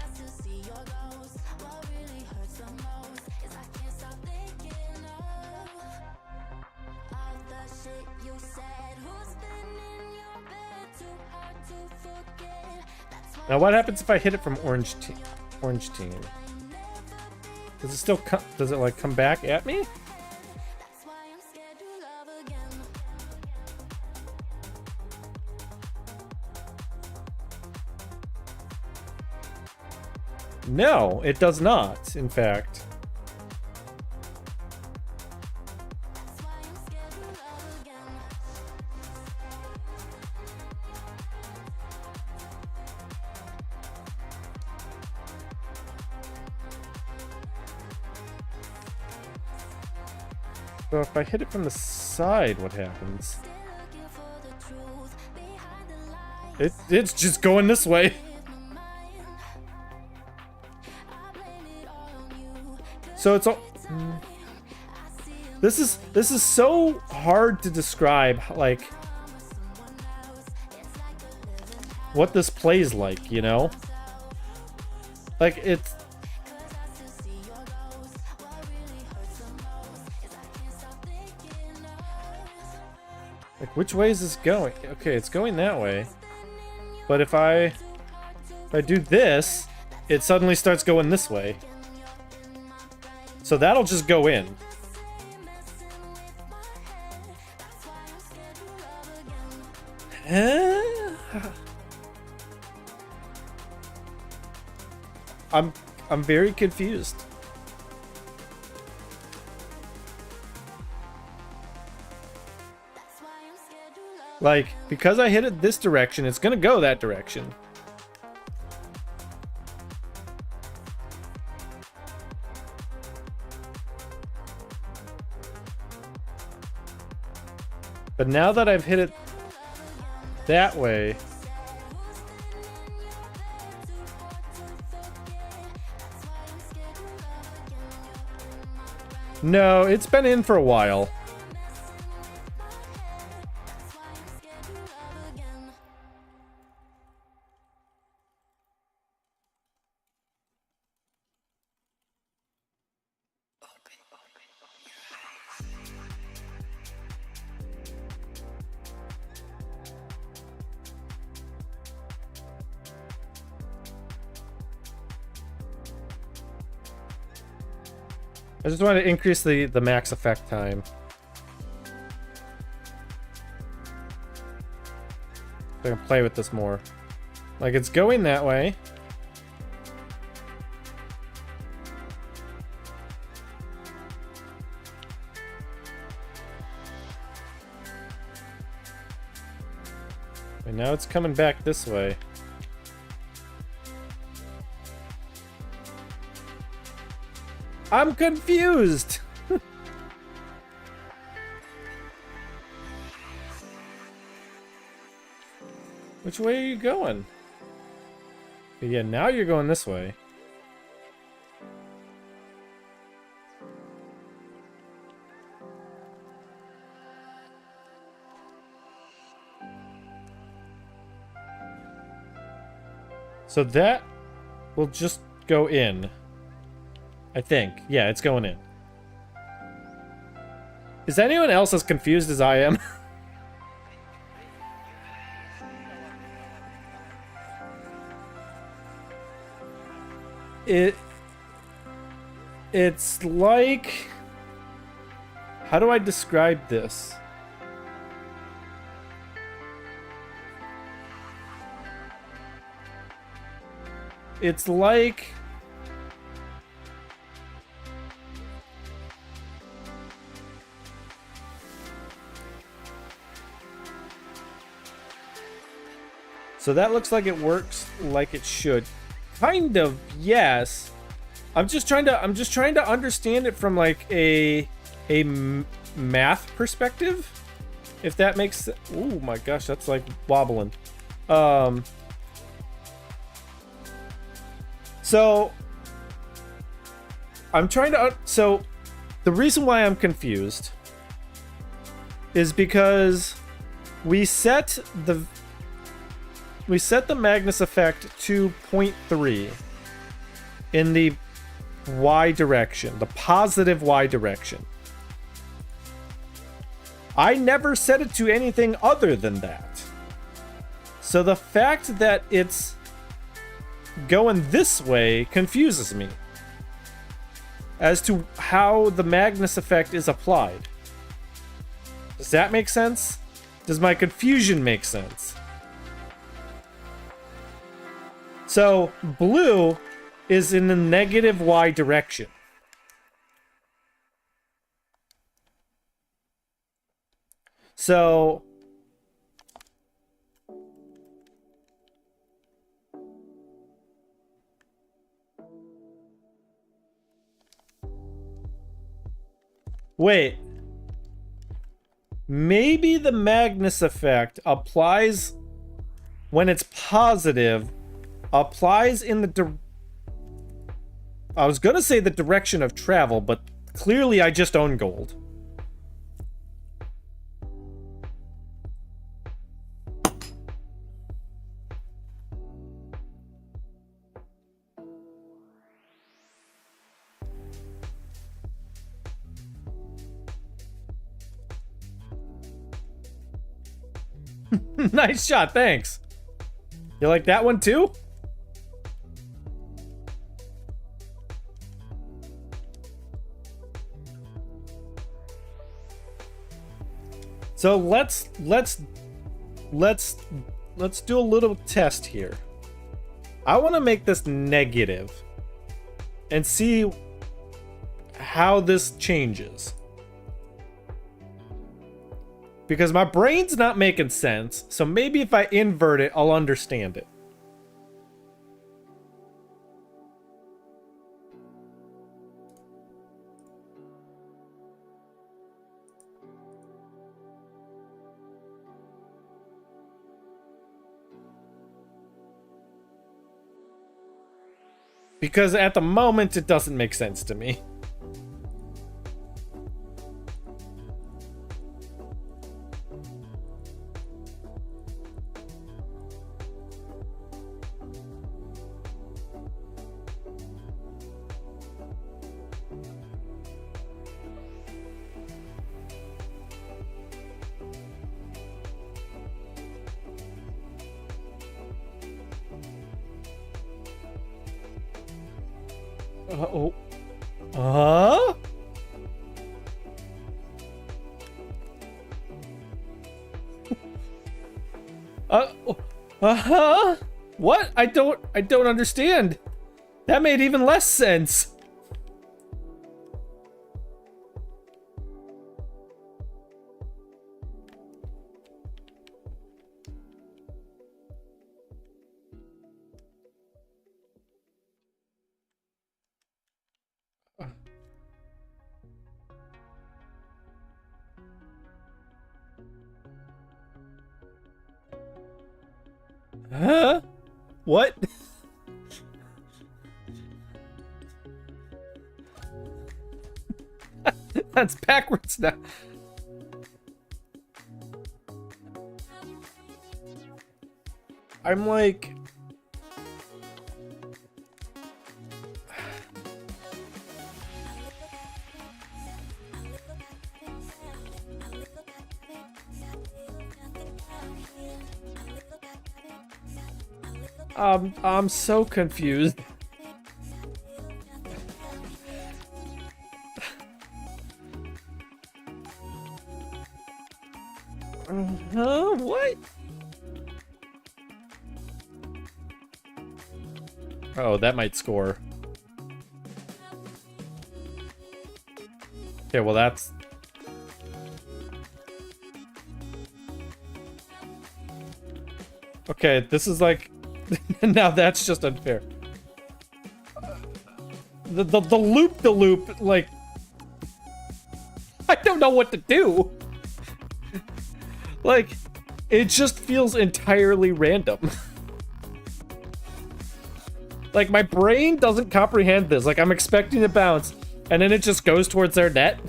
Speaker 1: Now, what happens if I hit it from orange team? Does it still come? Does it like come back at me? No, it does not. In fact. So if I hit it from the side, what happens? It's just going this way. So it's all. This is so hard to describe, like what this plays like, you know? Like it's. Like, which way is this going? Okay, it's going that way. But if I do this, it suddenly starts going this way. So that'll just go in. I'm very confused. Like, because I hit it this direction, it's gonna go that direction. But now that I've hit it that way... No, it's been in for a while. I just want to increase the max effect time. So I can play with this more. Like, it's going that way. And now it's coming back this way. I'm confused. Which way are you going? But yeah, now you're going this way. So that will just go in. I think. Yeah, it's going in. Is anyone else as confused as I am? It's like How do I describe this? It's like... So that looks like it works like it should. Kind of, yes. I'm just trying to understand it from like a math perspective, if that makes sense. Oh my gosh, that's like wobbling. So I'm trying to so the reason why I'm confused is because we set the Magnus effect to 0.3 in the Y direction, the positive Y direction. I never set it to anything other than that. So the fact that it's going this way confuses me as to how the Magnus effect is applied. Does that make sense? Does my confusion make sense? So blue is in the negative Y direction. So wait. Maybe the Magnus effect applies when it's positive, applies in the I was gonna say the direction of travel, but clearly I just own gold. Nice shot, thanks. You like that one too? So let's do a little test here. I want to make this negative and see how this changes. Because my brain's not making sense, so maybe if I invert it, I'll understand it. Because at the moment, it doesn't make sense to me. Uh-oh. Huh? Uh-huh? What? I don't understand. That made even less sense. Huh? What? That's backwards now. I'm like... I'm so confused. right? Oh, that might score. Okay, well that's... Okay, this is like... Now that's just unfair. The loop-de-loop, like... I don't know what to do. Like, it just feels entirely random. Like, my brain doesn't comprehend this. Like, I'm expecting to bounce, and then it just goes towards their net.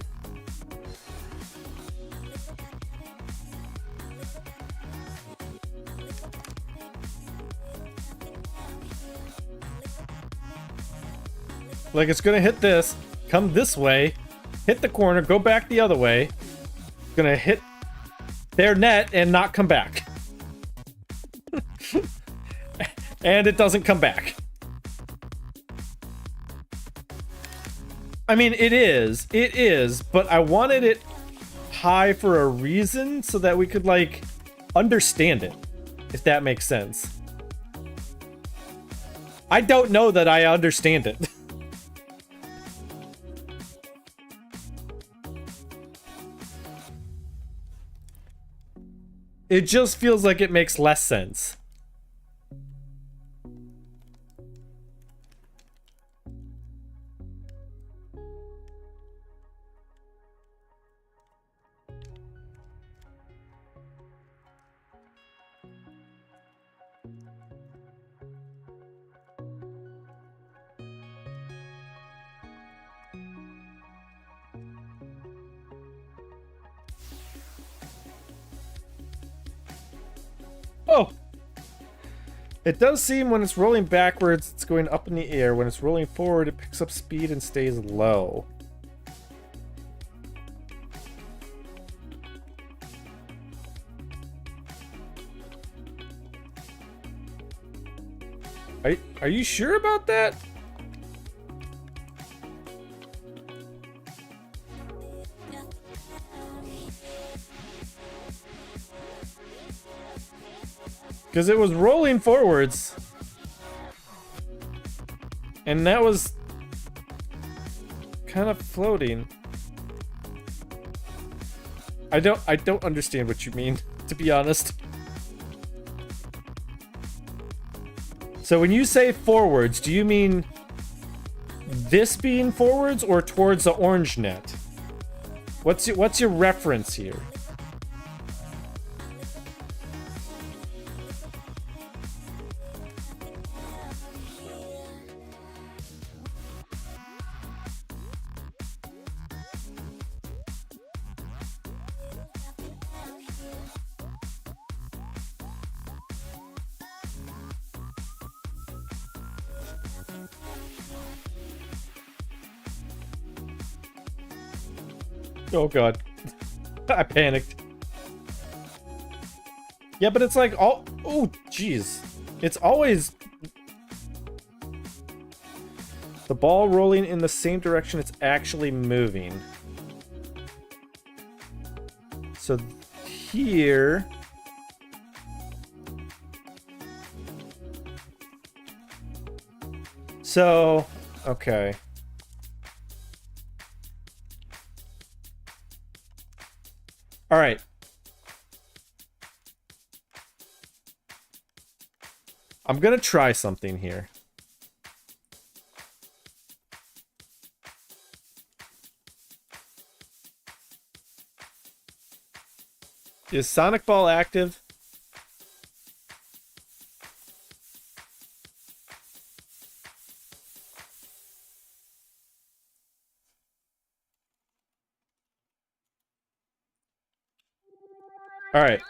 Speaker 1: Like, it's gonna hit this, come this way, hit the corner, go back the other way, gonna hit their net and not come back. And it doesn't come back. I mean, it is, but I wanted it high for a reason so that we could, like, understand it, if that makes sense. I don't know that I understand it. It just feels like it makes less sense. Oh! It does seem when it's rolling backwards, it's going up in the air. When it's rolling forward, it picks up speed and stays low. Are you sure about that? Because it was rolling forwards. And that was kind of floating. I don't understand what you mean, to be honest. So when you say forwards, do you mean this being forwards or towards the orange net? What's your reference here? Oh god. I panicked. Yeah, but it's like all... Oh, jeez. It's always... The ball rolling in the same direction it's actually moving. So here... So... Okay. All right. I'm gonna try something here. Is Sonic Ball active? All right.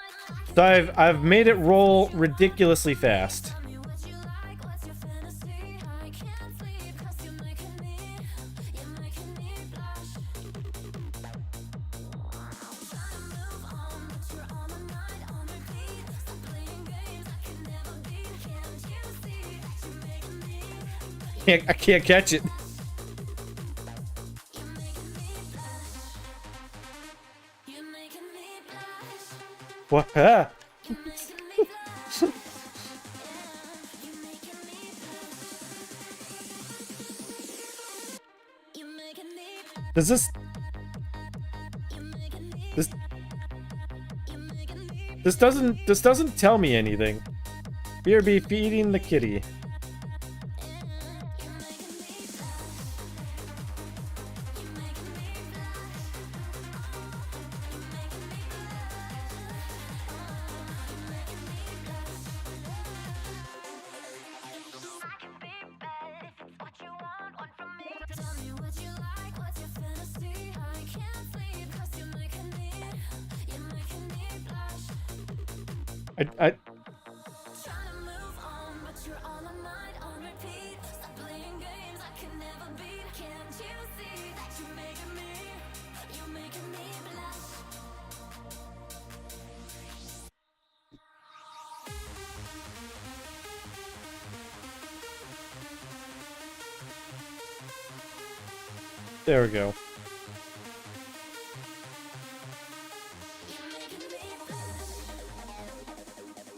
Speaker 1: So I've made it roll ridiculously fast. I can't catch it. What? Ah. Does this doesn't tell me anything. BRB feeding the kitty. I There we go.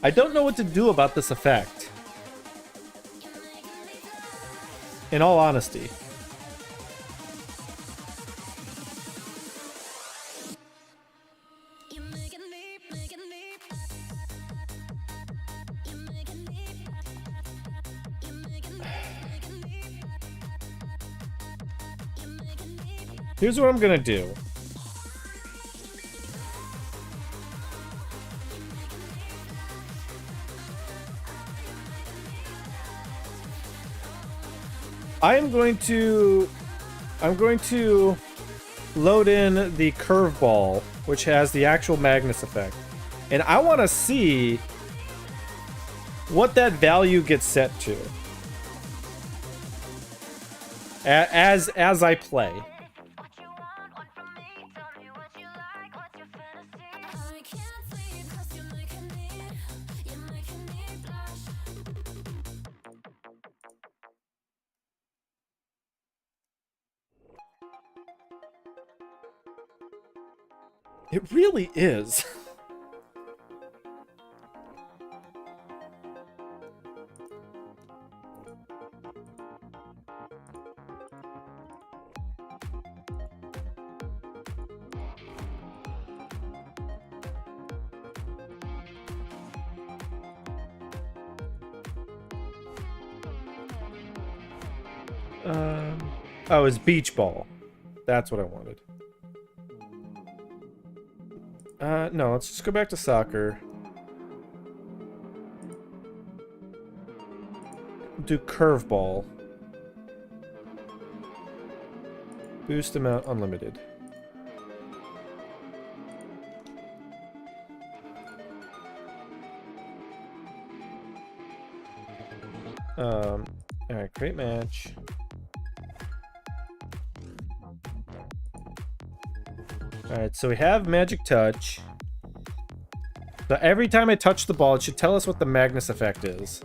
Speaker 1: I don't know what to do about this effect. In all honesty. Here's what I'm gonna do. I'm going to load in the curveball, which has the actual Magnus effect. And I want to see what that value gets set to as I play. It really is. Oh, it's beach ball. That's what I wanted. No, let's just go back to soccer. Do curveball. Boost amount unlimited. Alright, create match. Alright, so we have Magic Touch. So every time I touch the ball, it should tell us what the Magnus effect is.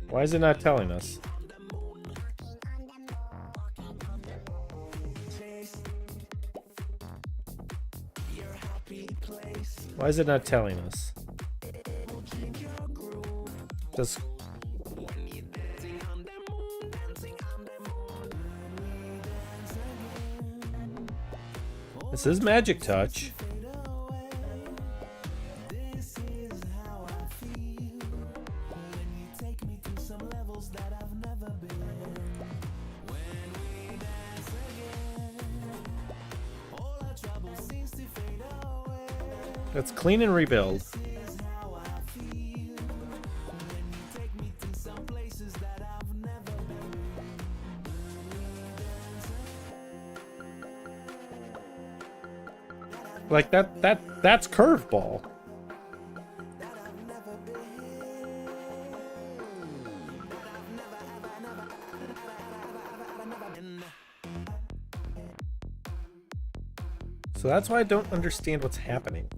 Speaker 1: Why is it not telling us? Why is it not telling us? Does... This is Magic Touch. Let's clean and rebuild. Like that's curveball. So that's why I don't understand what's happening.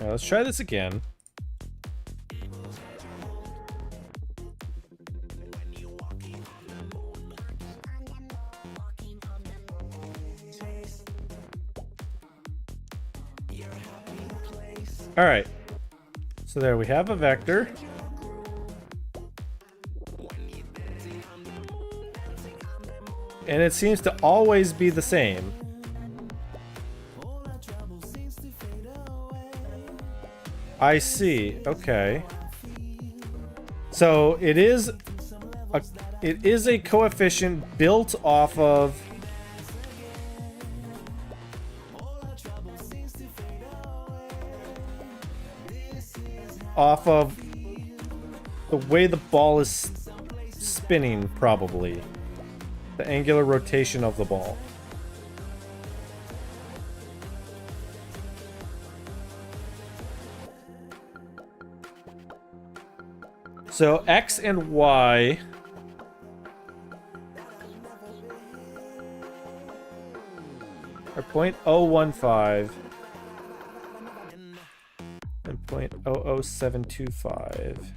Speaker 1: Now let's try this again. All right. So there we have a vector. And it seems to always be the same. I see. Okay. So it is a coefficient built off of the way the ball is spinning, probably. The angular rotation of the ball. So X and Y are 0.015 and 0.00725.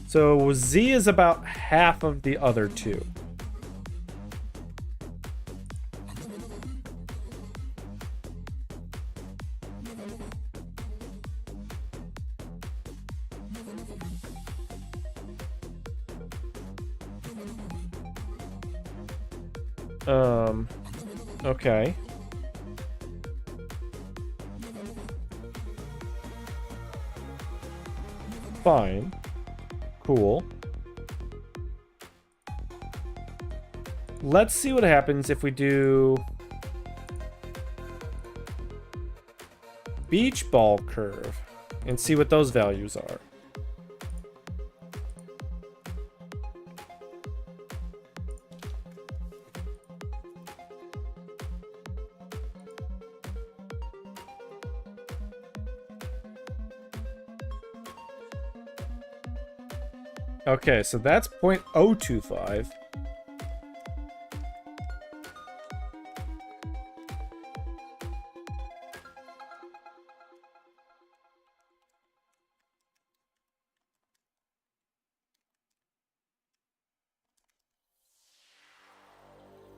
Speaker 1: So Z is about half of the other two. Okay. Fine. Cool. Let's see what happens if we do beach ball curve and see what those values are. Okay, so that's 0.025.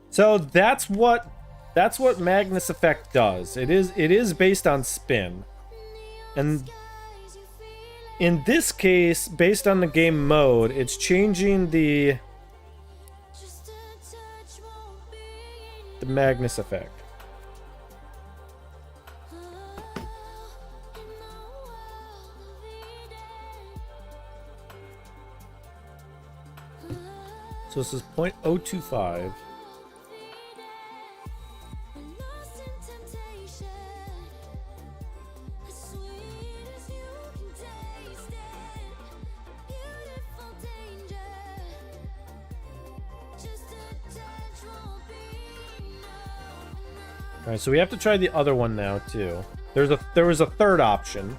Speaker 1: So that's what Magnus effect does. It is based on spin. And in this case, based on the game mode, it's changing the Magnus effect. So this is 0.025. Alright, so we have to try the other one now too. There was a third option.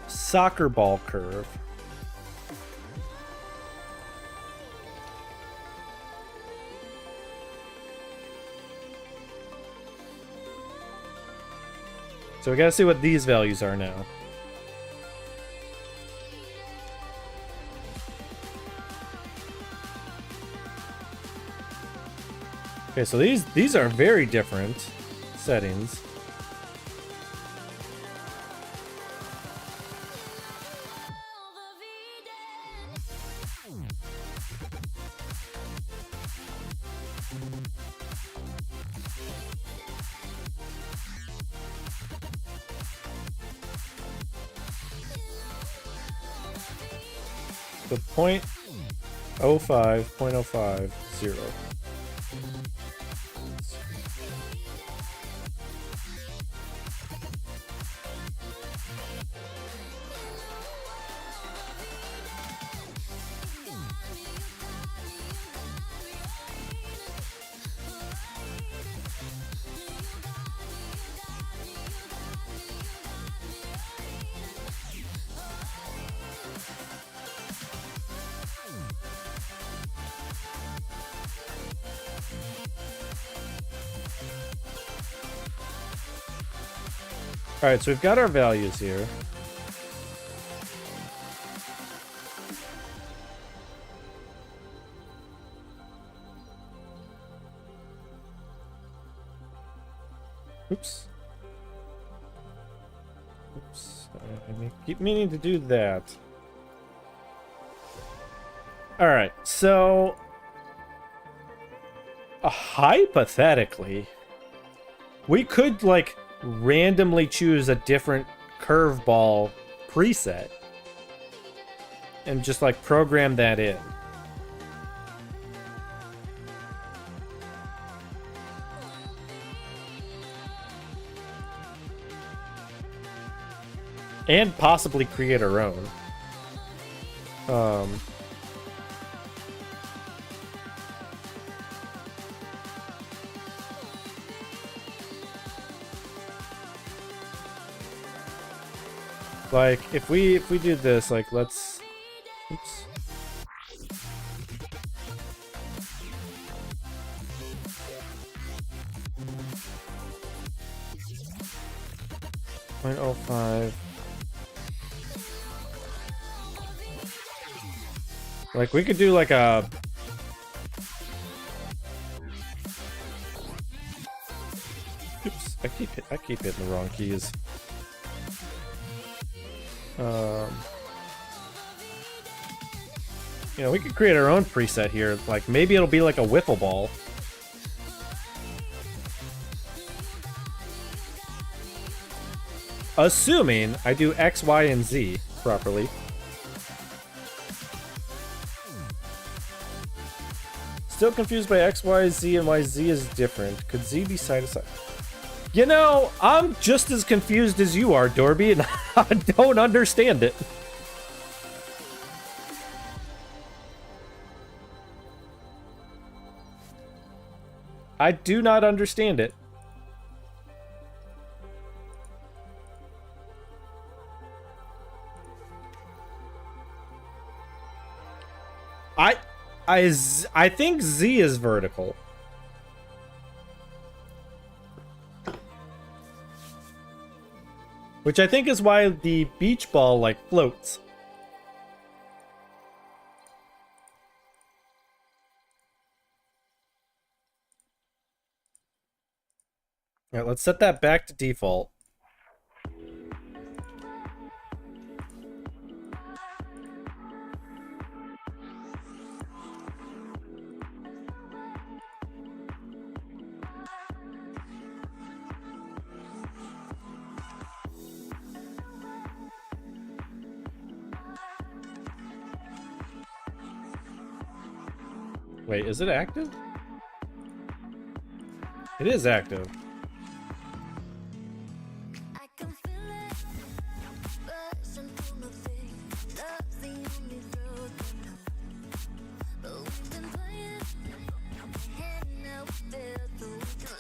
Speaker 1: Soccer ball curve. So we gotta see what these values are now. Okay, so these are very different settings. The 0.05, 0.05, 0. Alright, so we've got our values here. Oops. Oops. I keep meaning to do that. Alright, so... hypothetically, we could, like, randomly choose a different curveball preset and just, like, program that in. And possibly create our own. Like, if we do this, like, let's... Oops. .05. Like, we could do like a... Oops, I keep hitting the wrong keys. You know, we could create our own preset here. Like, maybe it'll be like a wiffle ball. Assuming I do X, Y, and Z properly. Still confused by X, Y, Z, and why Z is different. Could Z be side to side? You know, I'm just as confused as you are, Dorby, and I don't understand it. I do not understand it. I think Z is vertical. Which I think is why the beach ball, like, floats. Alright, let's set that back to default. Wait, is it active? It is active.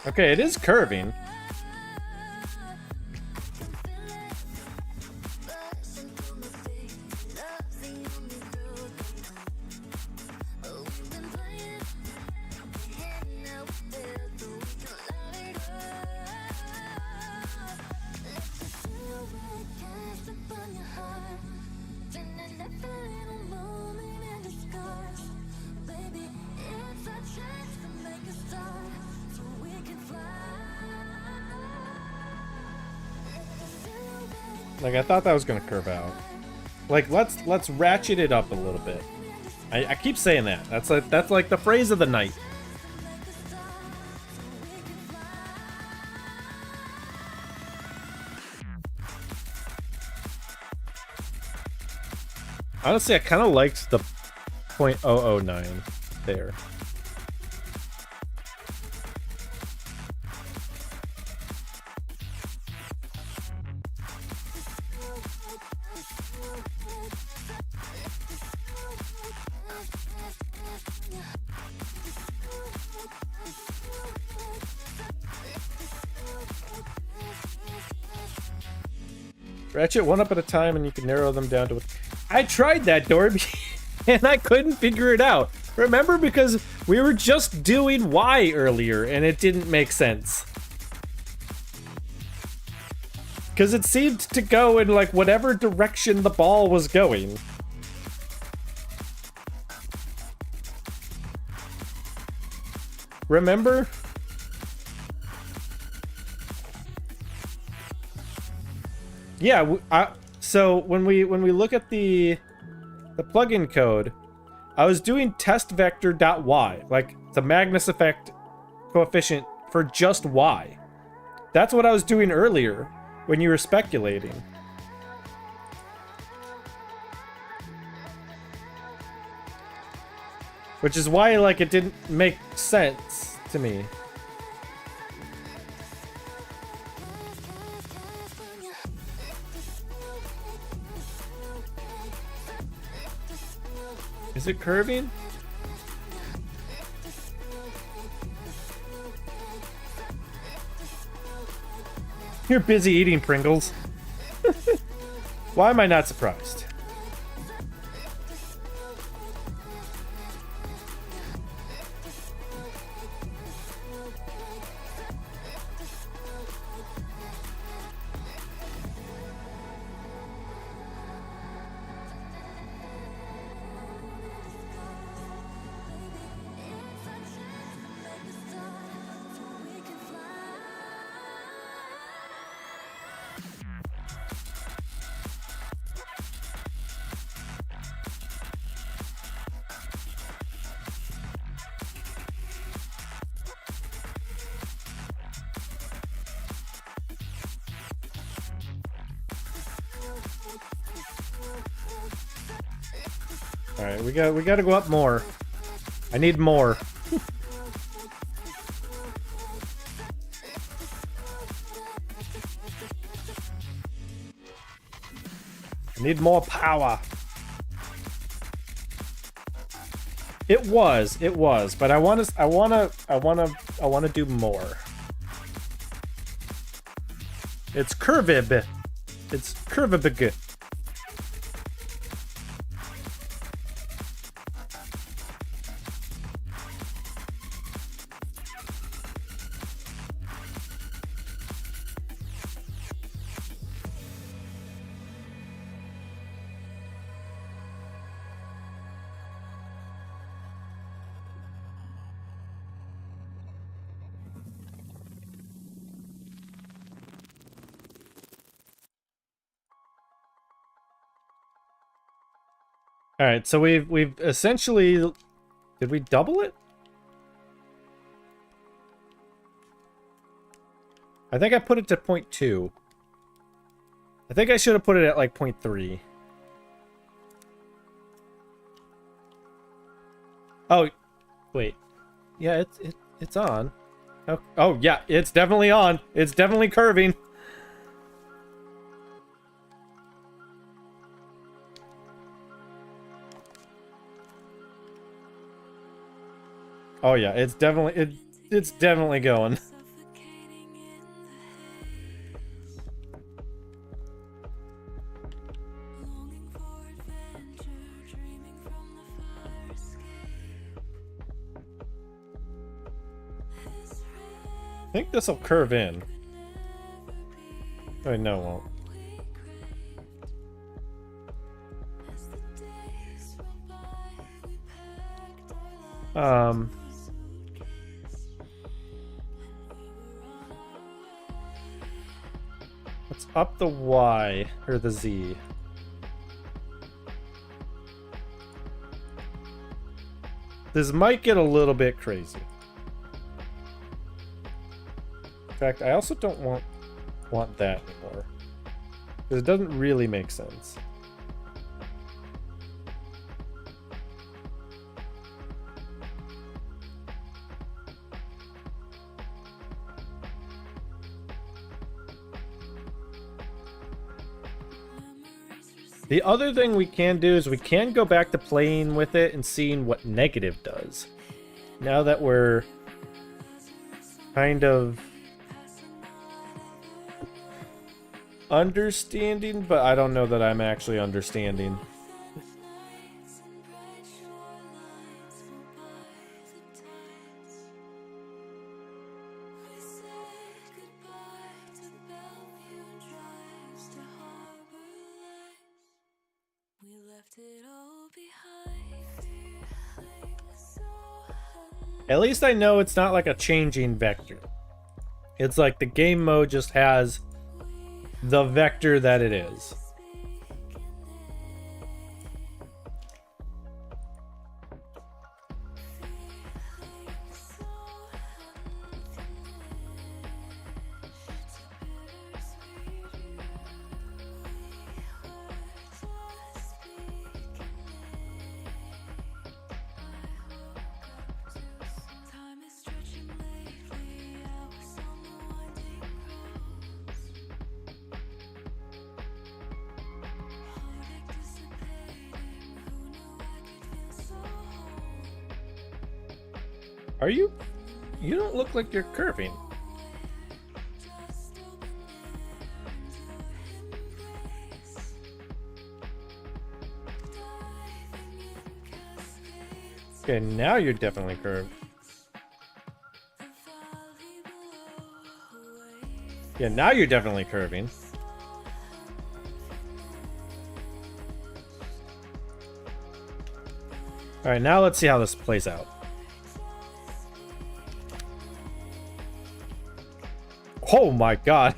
Speaker 1: Okay, it is curving. Like, I thought that was gonna curve out. Like, let's ratchet it up a little bit. I keep saying that. That's like the phrase of the night. Honestly, I kind of liked the .009 there. Ratchet one up at a time and you can narrow them down to... I tried that, Dorby, and I couldn't figure it out. Remember? Because we were just doing Y earlier and it didn't make sense. Because it seemed to go in, like, whatever direction the ball was going. Remember? Yeah, so when we look at the plugin code, I was doing test vector.y, like the Magnus effect coefficient for just y. That's what I was doing earlier when you were speculating. Which is why, like, it didn't make sense to me. Is it curving? You're busy eating Pringles. Why am I not surprised? Alright, we gotta go up more. I need more. I need more power. It was, but I wanna do more. It's curvib. It's curvibig. All right, so we've essentially, did we double it? I think I put it to 0.2. I think I should have put it at like 0.3. Oh, wait. Yeah, it's on. Oh yeah, it's definitely on. It's definitely curving. Oh yeah, it's definitely going. I think this will curve in. Oh, no, it won't. Let's up the Y, or the Z. This might get a little bit crazy. In fact, I also don't want that anymore. Because it doesn't really make sense. The other thing we can do is we can go back to playing with it and seeing what negative does. Now that we're kind of understanding, but I don't know that I'm actually understanding. At least I know it's not like a changing vector. It's like the game mode just has the vector that it is. Are you? You don't look like you're curving. Okay, now you're definitely curved. Yeah, now you're definitely curving. Alright, now let's see how this plays out. Oh my god.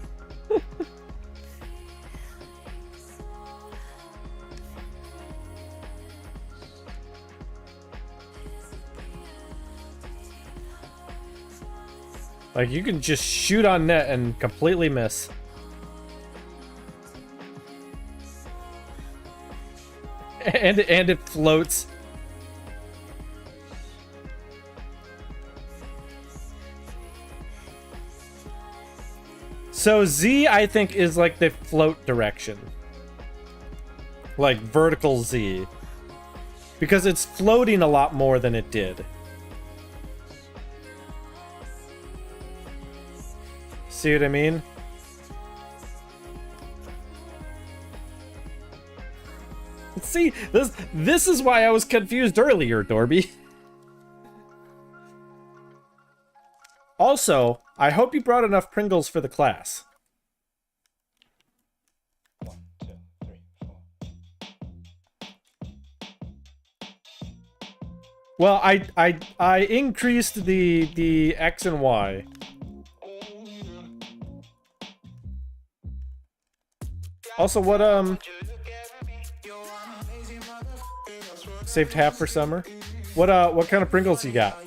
Speaker 1: Like, you can just shoot on net and completely miss. And it floats. So Z, I think, is like the float direction. Like vertical Z. Because it's floating a lot more than it did. See what I mean? See, this is why I was confused earlier, Dorby. Also, I hope you brought enough Pringles for the class.
Speaker 4: 1, 2, 3, 4.
Speaker 1: Well, I increased the X and Y. Also, what saved half for summer? What kind of Pringles you got?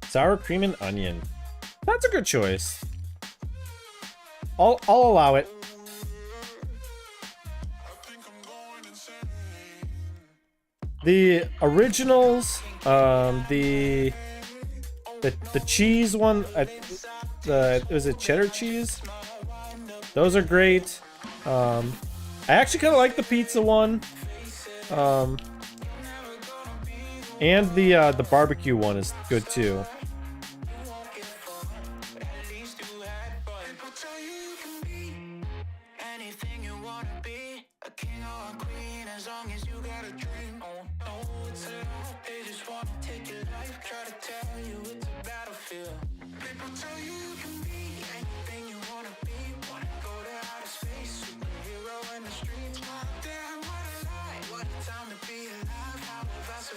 Speaker 1: Sour cream and onion. That's a good choice. I'll allow it. The originals, the cheese one, was it cheddar cheese? Those are great. I actually kind of like the pizza one. And the barbecue one is good too.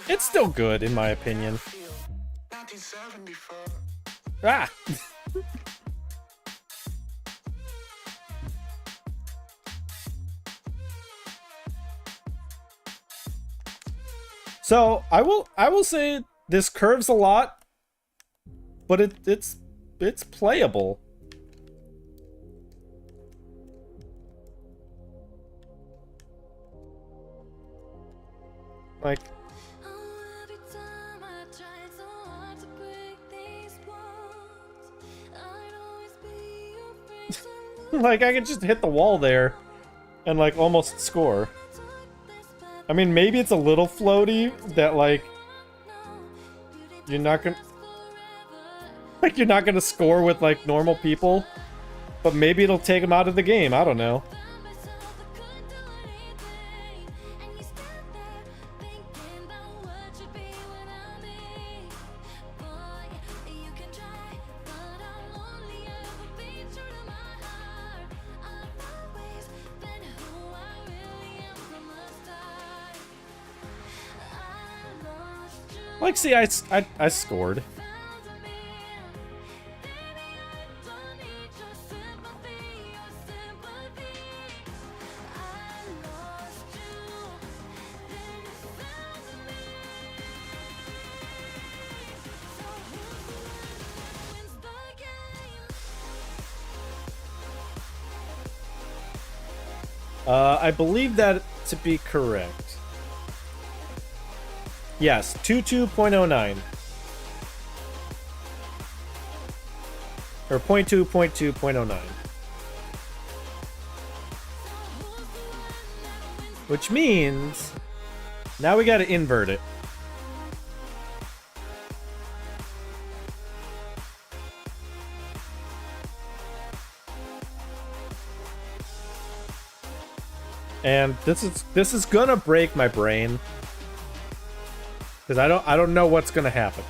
Speaker 1: It's still good, in my opinion. Ah! So, I will say this curves a lot, but it's playable. Like, like I could just hit the wall there and like almost score. I mean, maybe it's a little floaty that, like, you're not gonna... Like, you're not gonna score with, like, normal people. But maybe it'll take them out of the game. I don't know. Like, see, I scored. I believe that to be correct. Yes, 22.09. Or 0.2.2.09. Which means now we gotta invert it. And this is gonna break my brain. Because I don't know what's gonna happen.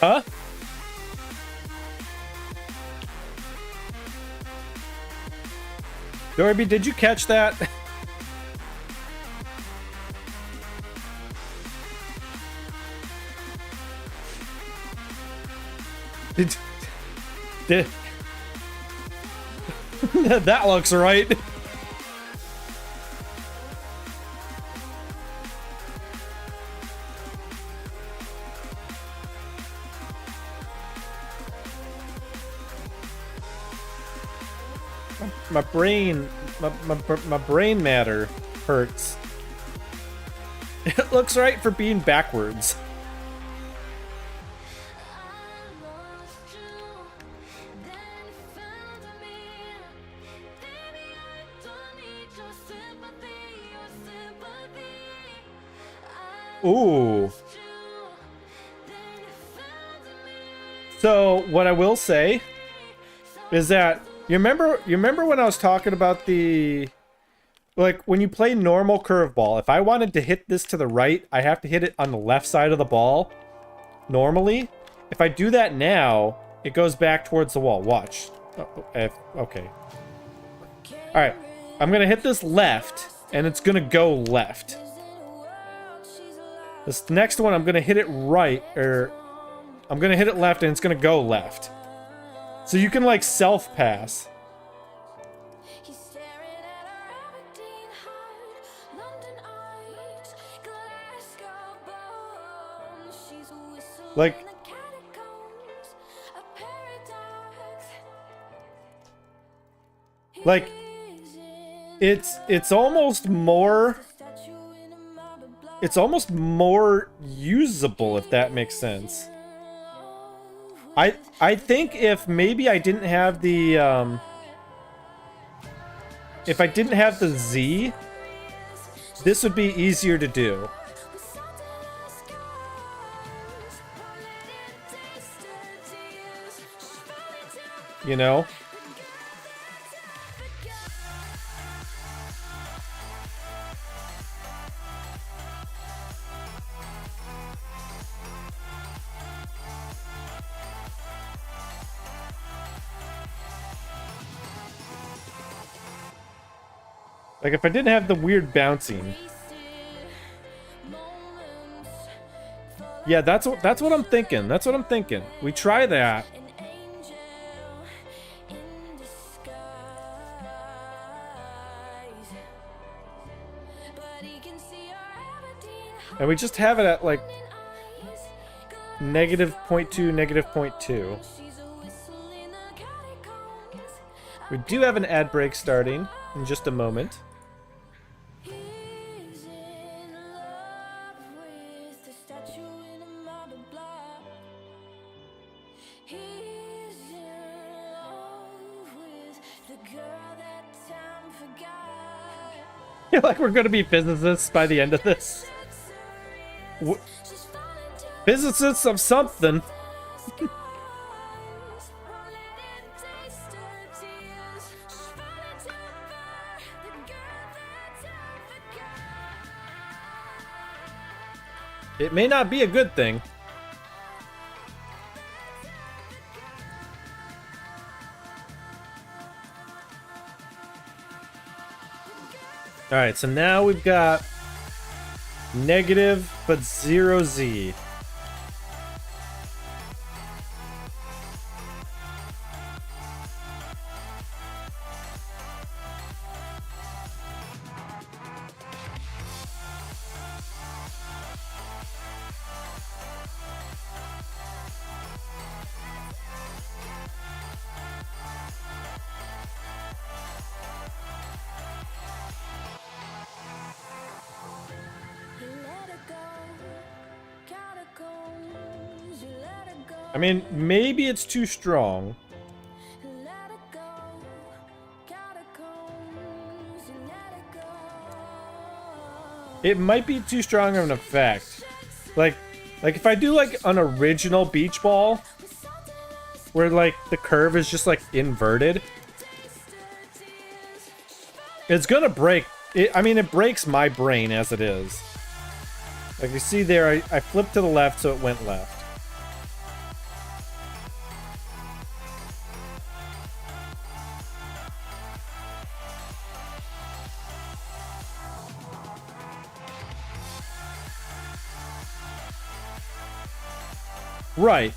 Speaker 1: Huh? Dorby, did you catch that? did that looks right. My brain matter hurts. It looks right for being backwards. Ooh. So what I will say is that you remember when I was talking about the, like, when you play normal curveball, if I wanted to hit this to the right, I have to hit it on the left side of the ball normally. If I do that now, it goes back towards the wall. Watch. Okay. All right. I'm going to hit this left and it's going to go left. This next one, I'm going to hit it right, or I'm going to hit it left and it's going to go left. So you can, like, self-pass. Like, it's almost more usable, if that makes sense. I think if maybe I didn't have the if I didn't have the Z, this would be easier to do. You know? Like if I didn't have the weird bouncing. Yeah, that's what I'm thinking. That's what I'm thinking. We try that. And we just have it at like negative 0.2, negative 0.2. We do have an ad break starting in just a moment. I feel like we're gonna be physicists by the end of this. Physicists of something. It may not be a good thing. Alright, so now we've got negative but 0Z. I mean, maybe it's too strong. It might be too strong of an effect. Like if I do like an original beach ball, where like the curve is just like inverted, it's gonna break. I mean, it breaks my brain as it is. Like you see there, I flipped to the left, so it went left. Right.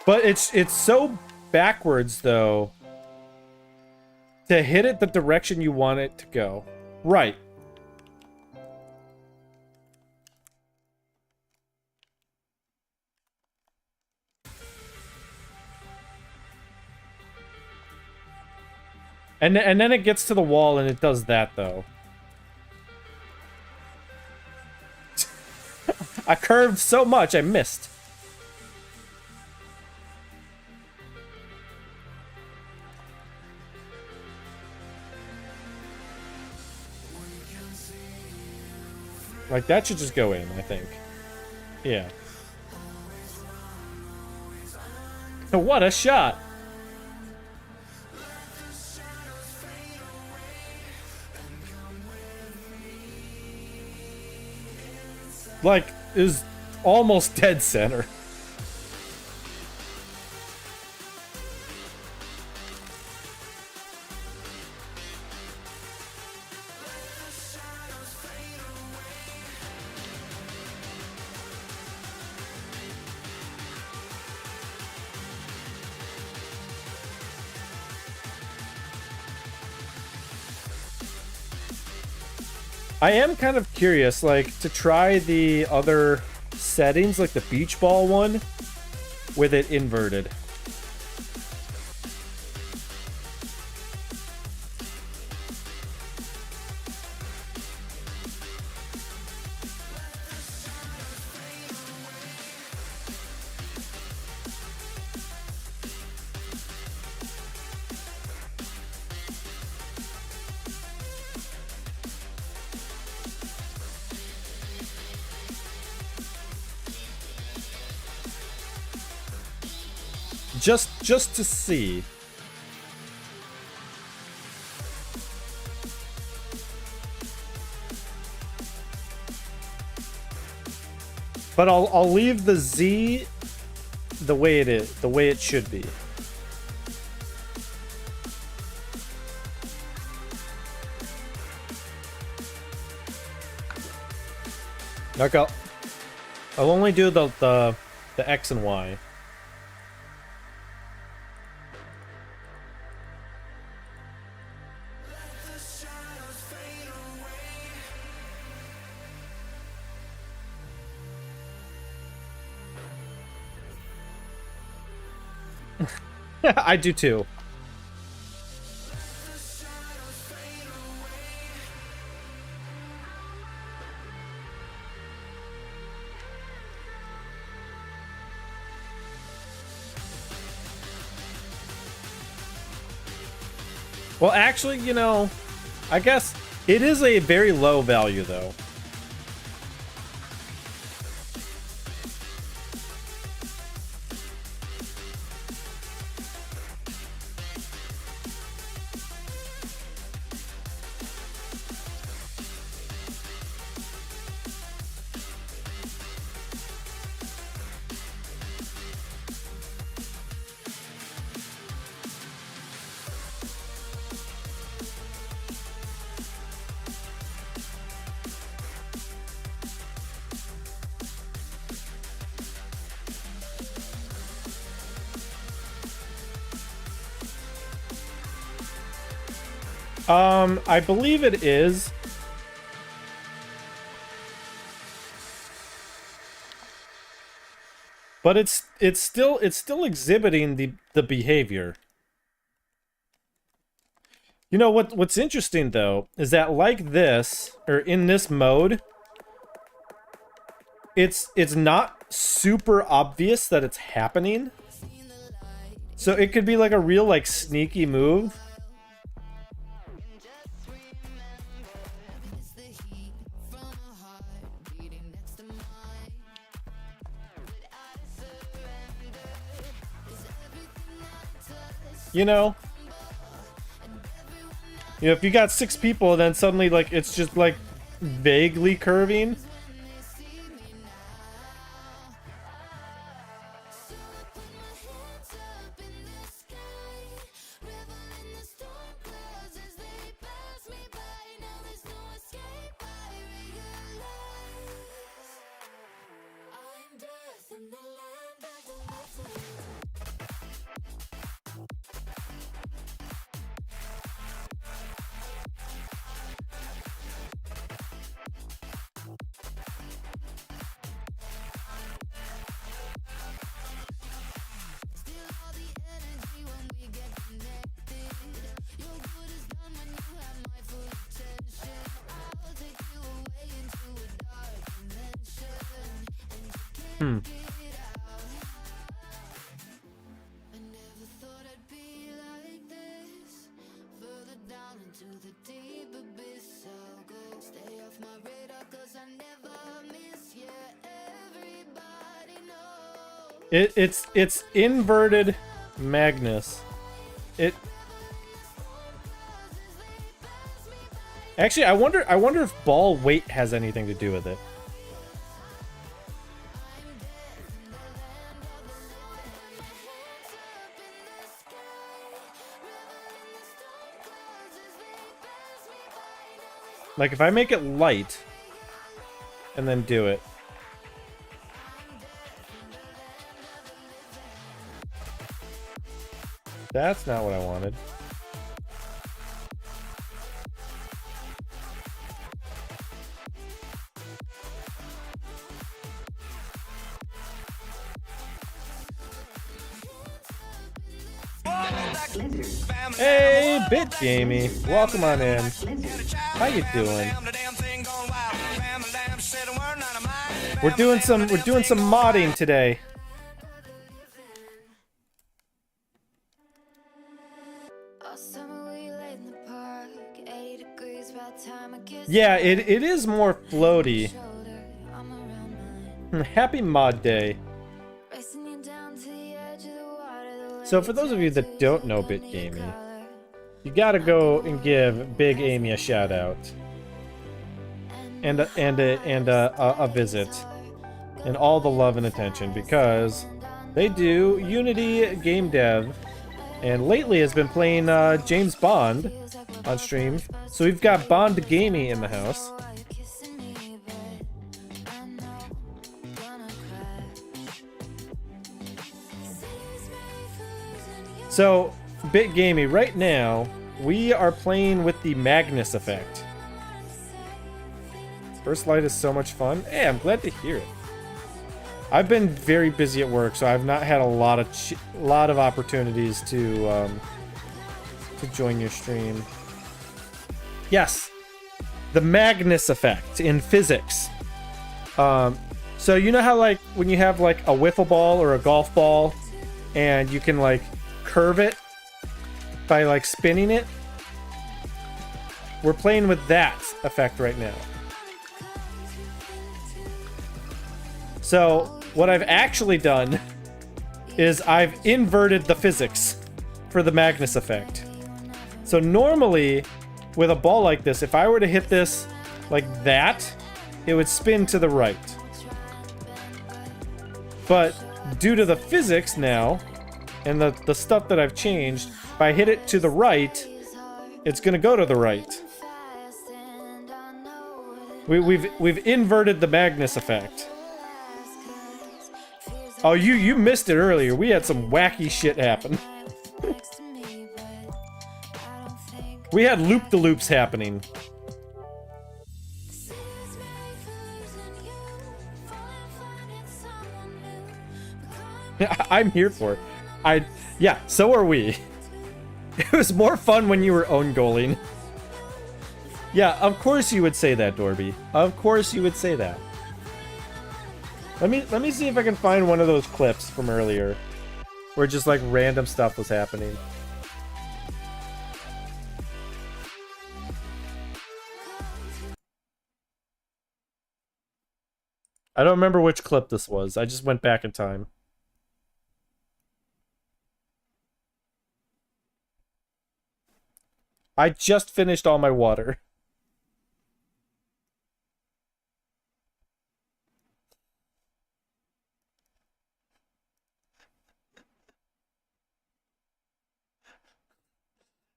Speaker 1: But it's so backwards though to hit it the direction you want it to go. Right. And then it gets to the wall and it does that though. I curved so much I missed. Like that should just go in, I think. Yeah. What a shot! Like, is almost dead center. I am kind of curious, like, to try the other settings, like the beach ball one, with it inverted. Just to see. But I'll leave the Z the way it is, the way it should be. Like I'll only do the X and Y. I do too. Well, actually, you know, I guess it is a very low value, though. I believe it is. But it's still exhibiting the behavior. You know what's interesting though is that like this, or in this mode, it's not super obvious that it's happening. So it could be like a real like sneaky move. You know, if you got 6 people, then suddenly, like, it's just, like, vaguely curving. It's inverted Magnus. Actually, I wonder if ball weight has anything to do with it. Like if I make it light and then do it. That's not what I wanted. Hey, Bit Jamie, welcome on in. How you doing? We're doing some modding today. Yeah, it is more floaty. Happy mod day. So for those of you that don't know Bit Jamie, you gotta go and give Big Amy a shout out and a visit. and all the love and attention because they do Unity game dev, and lately has been playing James Bond on stream. So we've got Bond Gamey in the house. So, Bit Gamey, right now, we are playing with the Magnus effect. First light is so much fun. Hey, I'm glad to hear it. I've been very busy at work, so I've not had a lot of opportunities to join your stream. Yes, the Magnus effect in physics. So you know how like when you have like a wiffle ball or a golf ball, and you can like curve it by like spinning it? We're playing with that effect right now. So what I've actually done is I've inverted the physics for the Magnus effect. So normally with a ball like this, if I were to hit this like that, it would spin to the right. But due to the physics now and the stuff that I've changed, if I hit it to the right, it's gonna go to the right. We've inverted the Magnus effect. Oh, you missed it earlier. We had some wacky shit happen. We had loop-de-loops happening. I'm here for it. Yeah, so are we. It was more fun when you were own goaling. Yeah, of course you would say that, Dorby. Of course you would say that. Let me see if I can find one of those clips from earlier where just like random stuff was happening. I don't remember which clip this was. I just went back in time. I just finished all my water.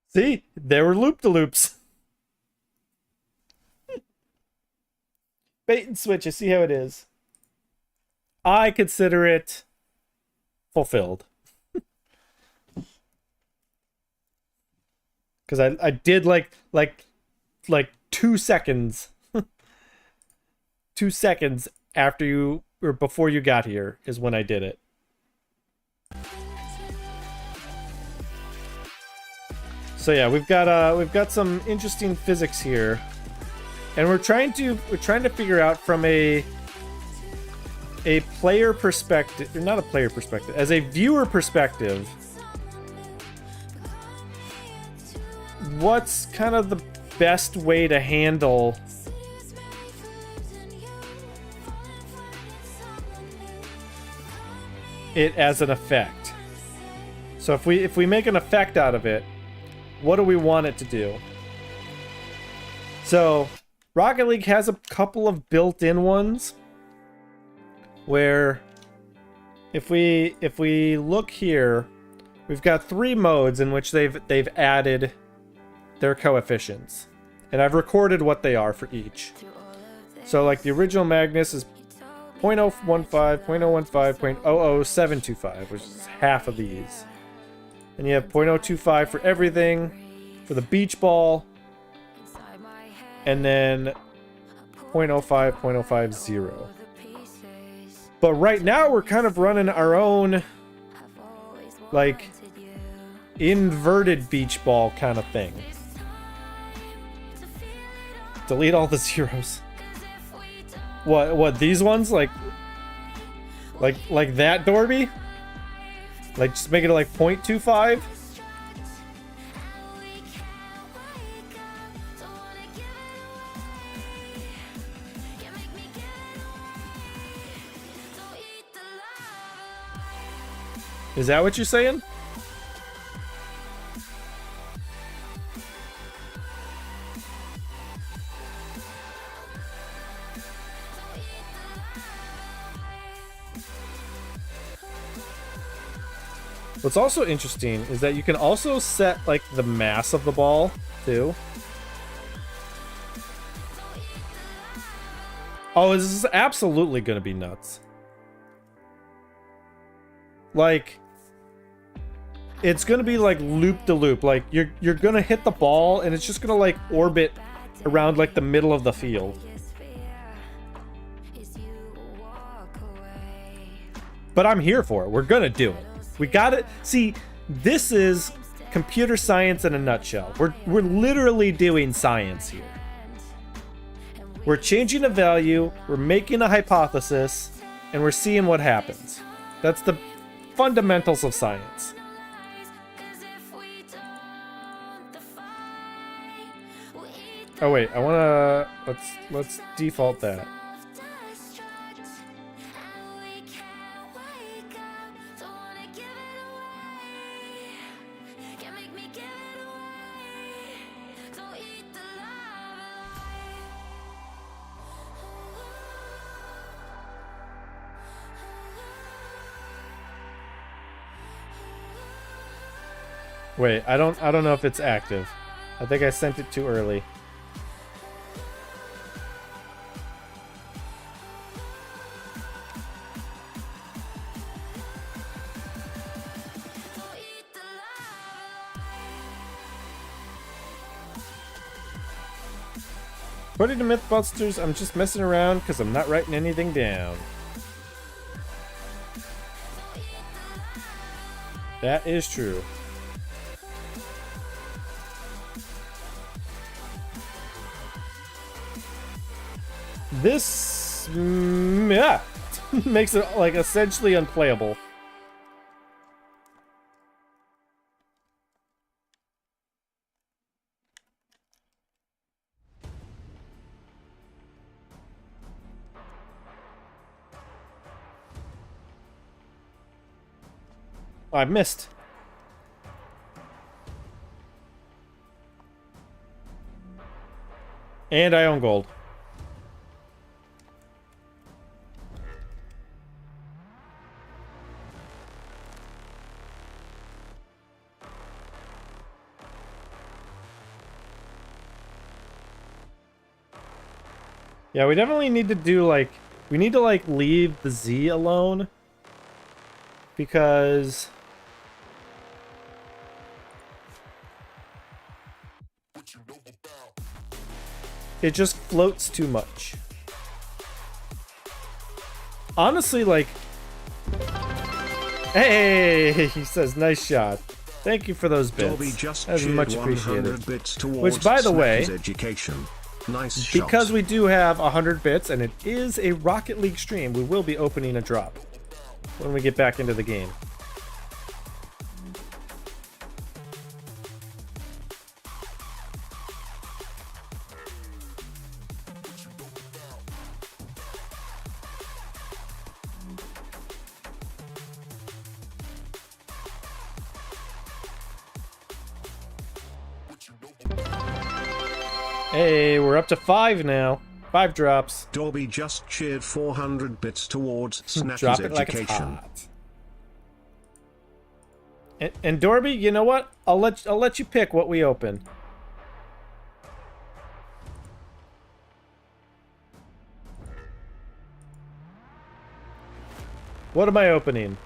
Speaker 1: See? There were loop-de-loops. Bait and switch, you see how it is. I consider it fulfilled. Because I did like 2 seconds. 2 seconds after you, or before you got here, is when I did it. So yeah, we've got some interesting physics here, and we're trying to figure out from a player perspective, or not a player perspective, as a viewer perspective, what's kind of the best way to handle it as an effect. So if we make an effect out of it, what do we want it to do? So Rocket League has a couple of built-in ones where if we look here, we've got 3 modes in which they've added their coefficients, and I've recorded what they are for each. So like the original Magnus is 0.015, 0.015, 0.00725, which is half of these. And you have 0.025 for everything, for the beach ball, and then 0.05, 0.050. But right now we're kind of running our own, like, inverted beach ball kind of thing. Delete all the zeros. What, these ones? Like that, Dorby? Like, just make it like 0.25? Is that what you're saying? What's also interesting is that you can also set like the mass of the ball too. Oh, this is absolutely gonna be nuts. Like, it's gonna be like loop de loop. Like you're gonna hit the ball and it's just gonna like orbit around like the middle of the field. But I'm here for it. We're gonna do it. We got it. See, this is computer science in a nutshell. We're literally doing science here. We're changing a value, we're making a hypothesis, and we're seeing what happens. That's the fundamentals of science. Oh wait, I wanna let's default that. Wait, I don't know if it's active. I think I sent it too early. According to Mythbusters, I'm just messing around because I'm not writing anything down. That is true. This yeah, makes it like essentially unplayable. Oh, I missed. And I own gold. Yeah, we definitely need to do like, we need to like leave the Z alone because it just floats too much. Honestly, like, hey, he says, nice shot. Thank you for those bits. That's much appreciated. Which, by the way,
Speaker 5: Nice
Speaker 1: because we do have 100 bits and it is a Rocket League stream, we will be opening a drop when we get back into the game. Hey, we're up to 5 now. 5 drops.
Speaker 5: Dorby just cheered 400 bits towards Snappy's
Speaker 1: Drop it like it's
Speaker 5: education.
Speaker 1: hot. And Dorby, you know what? I'll let you pick what we open. What am I opening?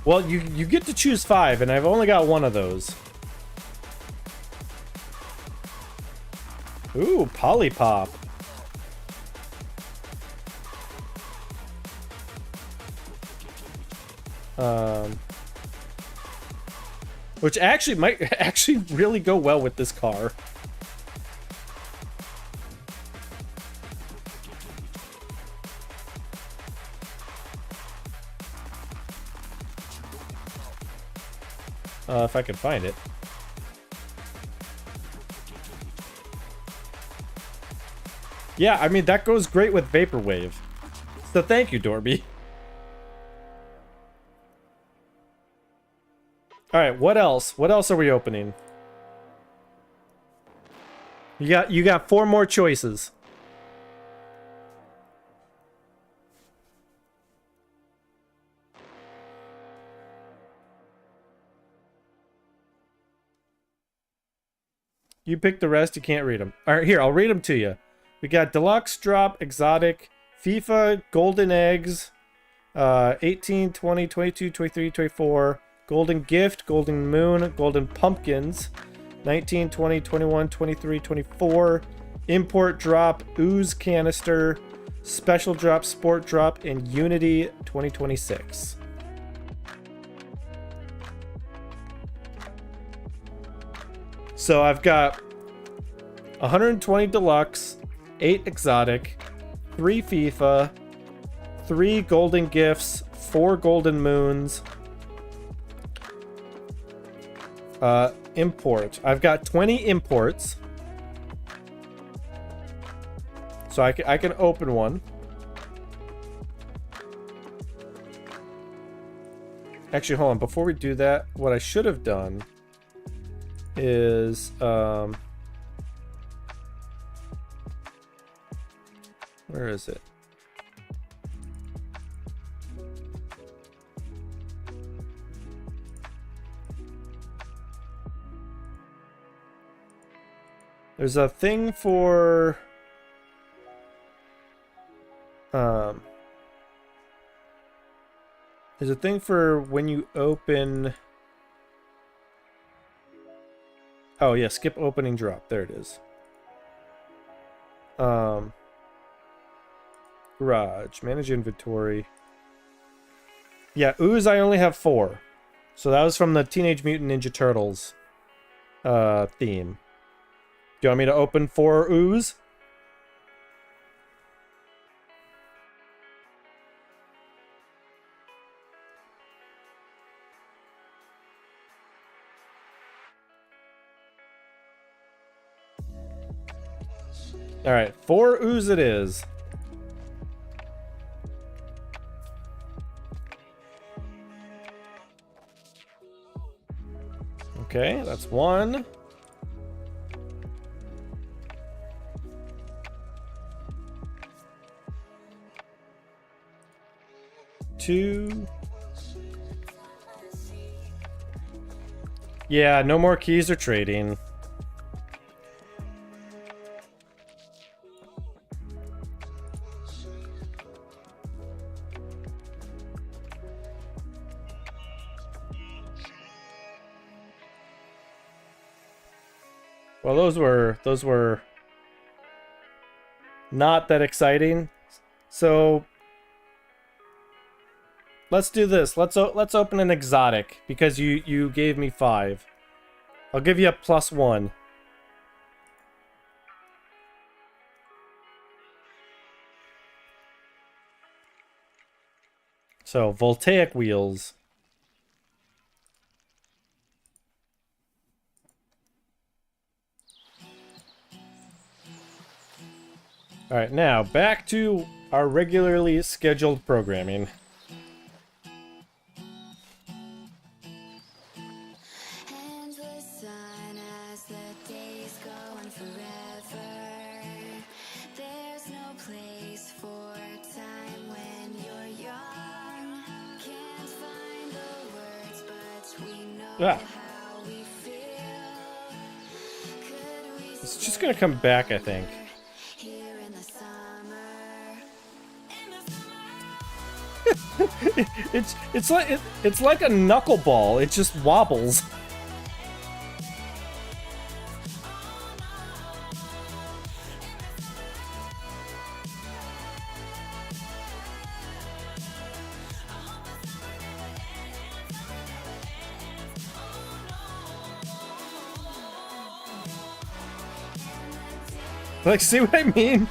Speaker 1: Well, you get to choose 5, and I've only got 1 of those. Ooh, Polypop. Which actually might actually really go well with this car. If I can find it. Yeah, I mean, that goes great with Vaporwave. So thank you, Dorby. Alright, what else? What else are we opening? You got 4 more choices. You pick the rest, you can't read them. Alright, here, I'll read them to you. We got Deluxe, Drop, Exotic, FIFA, Golden Eggs, 18, 20, 22, 23, 24, Golden Gift, Golden Moon, Golden Pumpkins, 19, 20, 21, 23, 24, Import Drop, Ooze Canister, Special Drop, Sport Drop, and Unity 2026. So I've got 120 Deluxe, 8 Exotic, 3 FIFA, 3 Golden Gifts, 4 Golden Moons, import. I've got 20 imports. So I can open one. Actually, hold on. Before we do that, what I should have done is where is it? There's a thing for there's a thing for when you open. Oh yeah, skip opening drop. There it is. Garage, manage inventory. Yeah, ooze I only have 4. So that was from the Teenage Mutant Ninja Turtles theme. Do you want me to open 4 ooze? Alright, 4 ooze it is. Okay, that's 1. 2. Yeah, no more keys or trading. Well, those were not that exciting. So let's do this. Let's open an exotic because you gave me 5. I'll give you a +1. So voltaic wheels. All right, now back to our regularly scheduled programming. Ah. It's just gonna come back, I think. it's like a knuckleball. It just wobbles. Like, see what I mean?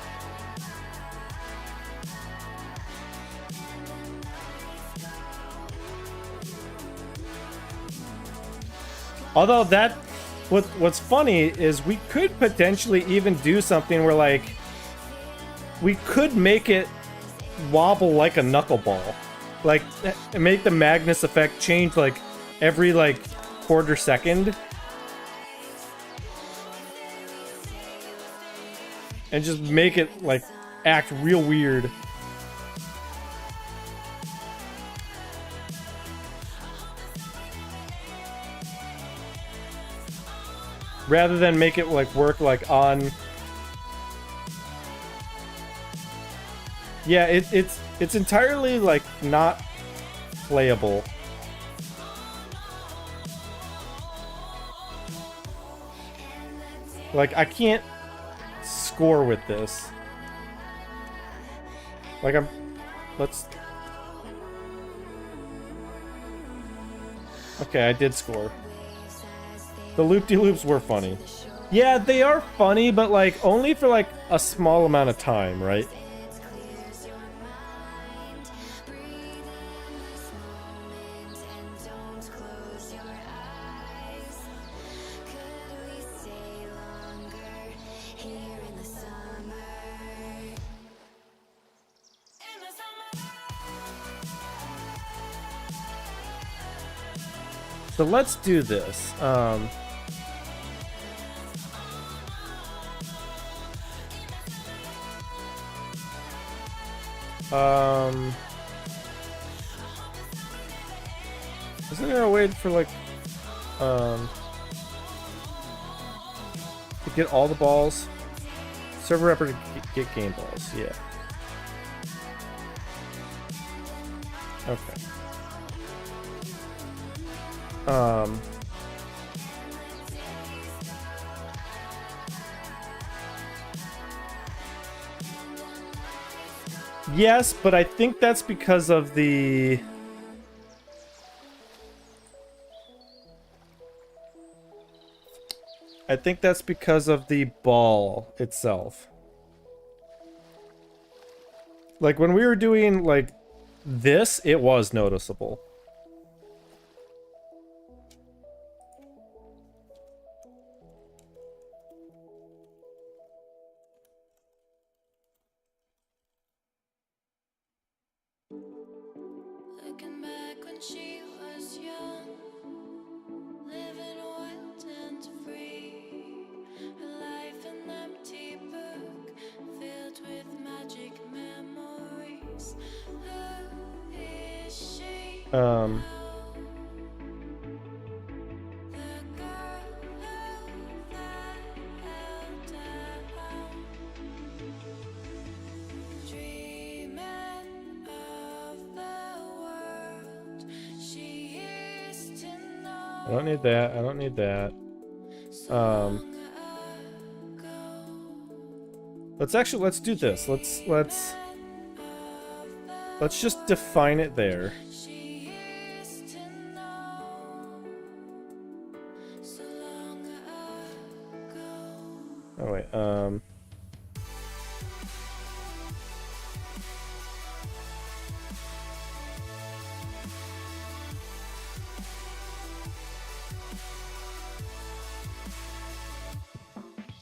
Speaker 1: Although what's funny is we could potentially even do something where, like, we could make it wobble like a knuckleball. Like, make the Magnus effect change, like, every, like, quarter second. And just make it, like, act real weird. Rather than make it, like, work, like, on... Yeah, it's entirely, like, not playable. Like, I can't score with this. Like, let's... Okay, I did score. The loop-de-loops were funny. Yeah, they are funny, but, like, only for, like, a small amount of time, right? So let's do this. Isn't there a way for, like, to get all the balls? Server upper to get game balls, yeah. Okay. Yes, but I think that's because of the... I think that's because of the ball itself. Like, when we were doing, like, this, it was noticeable.
Speaker 6: Looking back when she was young, living wild and free, her life an empty book filled with magic memories. Who is she now? The girl who fell down, dreaming of the world she used to know.
Speaker 1: I don't need that. I don't need that. Let's do this. Let's just define it there.
Speaker 6: She used to know so long ago.
Speaker 1: Oh wait,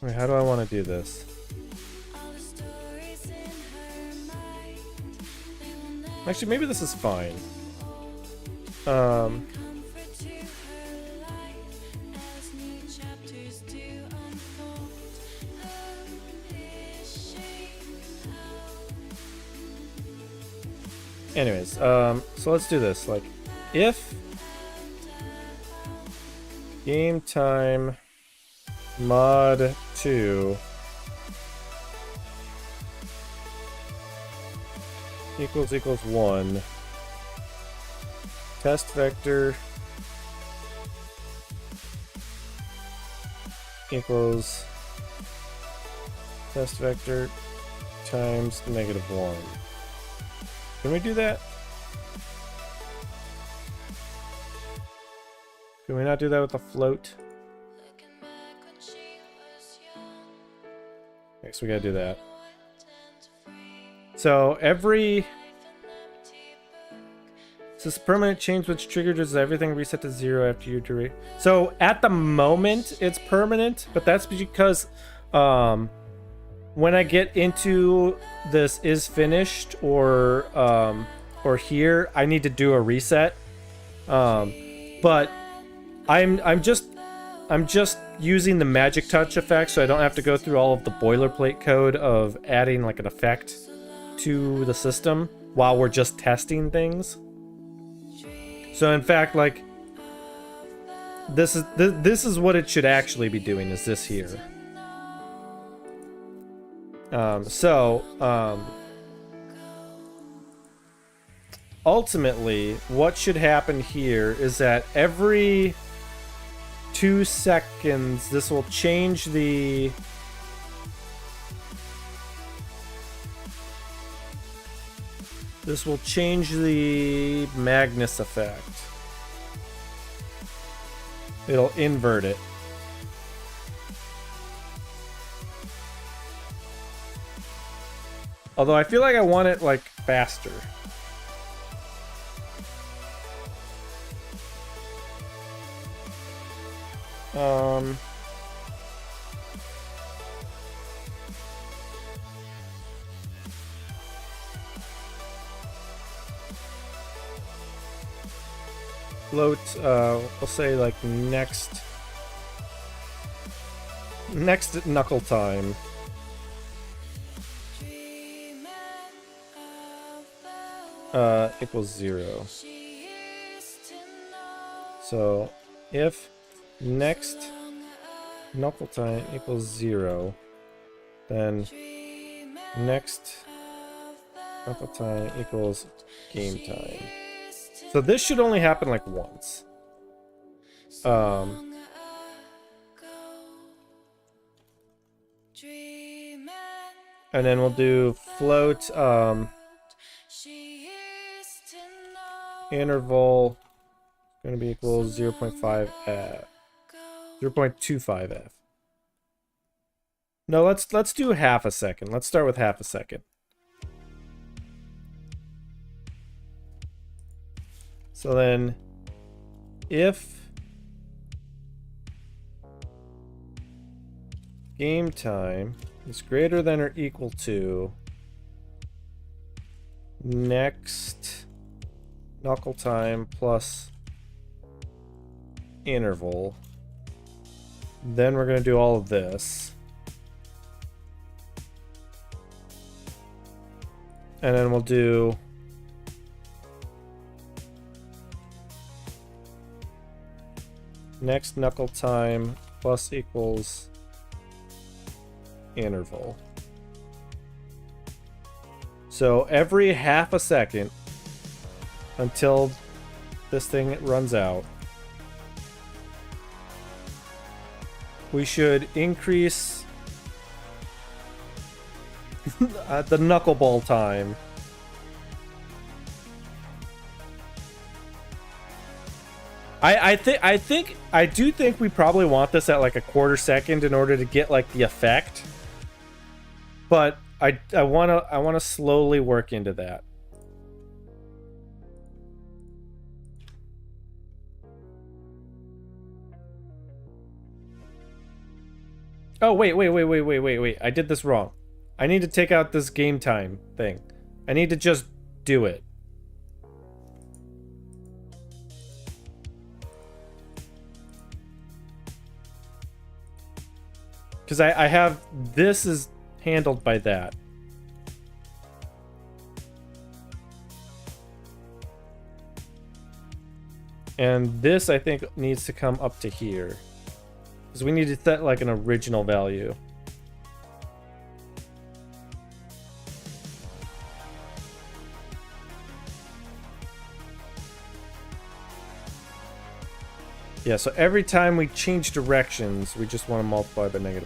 Speaker 1: wait, how do I want to do this?
Speaker 6: All the stories in her mind, they will never
Speaker 1: Actually, maybe this is fine.
Speaker 6: comfort to her life as new chapters do unfold. Who is she now?
Speaker 1: Anyways, so let's do this. Like, if game time mod 2 equals 1, test vector equals test vector times -1. Can we do that? Can we not do that with a float?
Speaker 6: Looking back when she was young,
Speaker 1: Okay, so we gotta do that.
Speaker 6: wild and free,
Speaker 1: So every...
Speaker 6: life an empty book.
Speaker 1: This permanent change which triggers everything reset to 0 after your duration. So at the moment it's permanent, but that's because when I get into this is finished or here, I need to do a reset. But I'm just using the magic touch effect, so I don't have to go through all of the boilerplate code of adding like an effect to the system while we're just testing things. So in fact, like this is what it should actually be doing, is this here. Ultimately, what should happen here is that every 2 seconds, this will change the... This will change the Magnus effect. It'll invert it. Although I feel like I want it, like, faster. Float, we'll say, like, next knuckle time. Equals 0. So, if next knuckle time equals 0, then next knuckle time equals game time. So this should only happen like once. And then we'll do float interval going to be equals 0.5 f 0.25 f. No, let's do half a second. Let's start with half a second. So then if game time is greater than or equal to next knuckle time plus interval, then we're going to do all of this. And then we'll do next knuckle time plus equals interval. So every half a second until this thing runs out, we should increase the knuckleball time. I do think we probably want this at like a quarter second in order to get like the effect. But I wanna slowly work into that. Oh wait. I did this wrong. I need to take out this game time thing. I need to just do it. Because I have, this is handled by that. And this, I think, needs to come up to here. Because we need to set, like, an original value. Yeah, so every time we change directions, we just want to multiply by -1.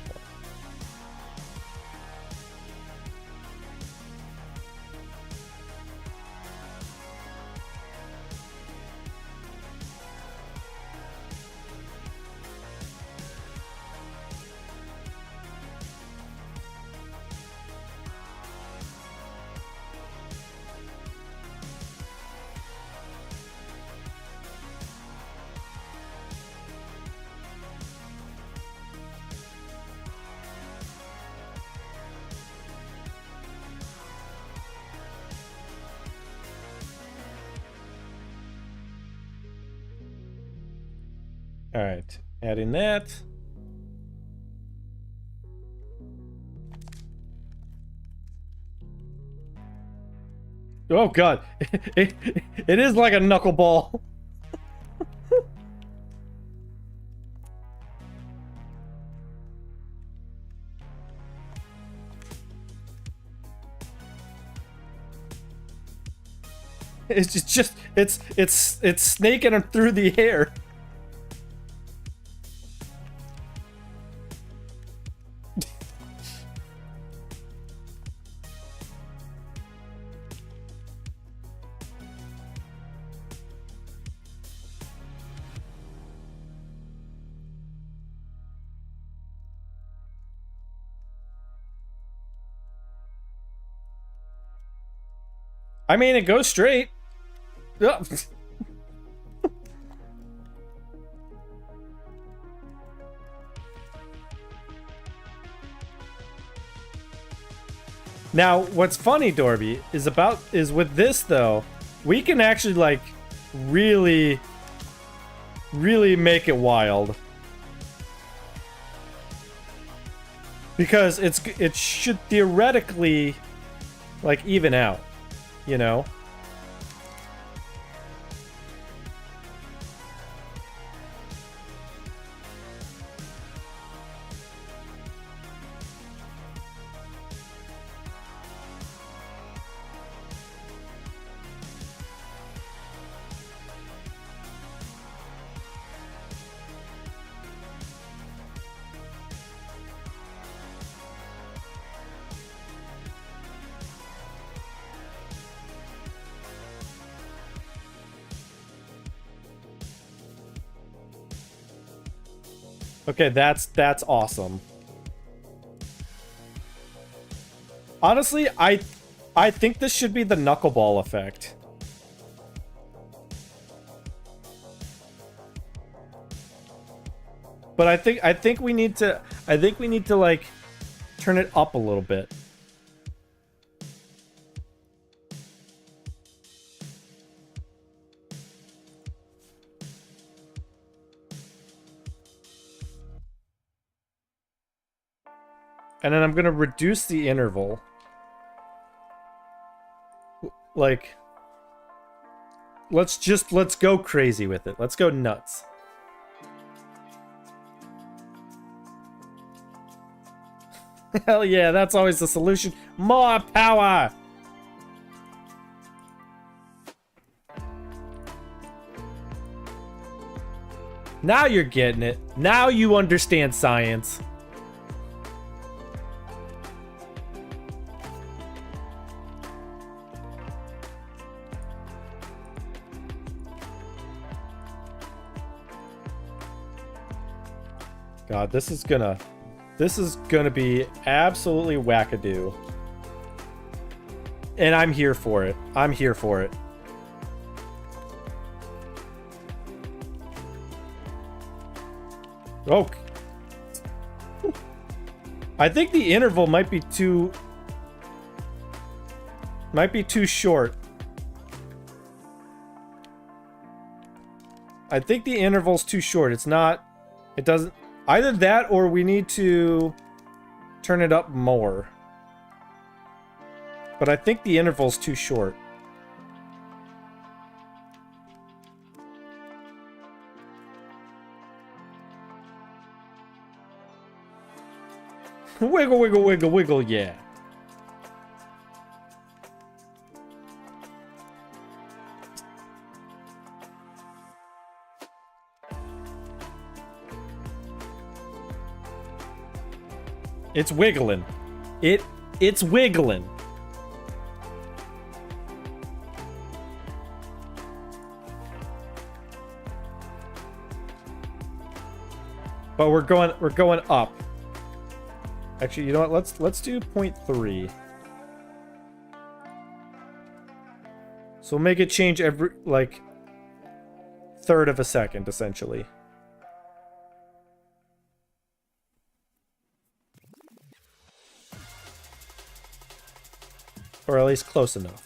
Speaker 1: All right, adding that. Oh god, it is like a knuckleball. It's snaking him through the air. I mean, it goes straight. Ugh. Now, what's funny, Dorby, is with this though, we can actually like really make it wild. Because it should theoretically like even out, you know? Okay, that's awesome. Honestly, I think this should be the knuckleball effect. But I think we need to like turn it up a little bit. And then I'm gonna reduce the interval. Like, let's go crazy with it. Let's go nuts. Hell yeah, that's always the solution. More power! Now you're getting it. Now you understand science. God, this is gonna be absolutely wackadoo. And I'm here for it. I'm here for it. Oh. I think the interval might be too short. I think the interval's too short. It doesn't. Either that or we need to turn it up more. But I think the interval's too short. Wiggle, wiggle, wiggle, wiggle, yeah. It's wiggling. It's wiggling. But we're going up. Actually, you know what? Let's do 0.3. So we'll make it change every like third of a second essentially. Or at least close enough.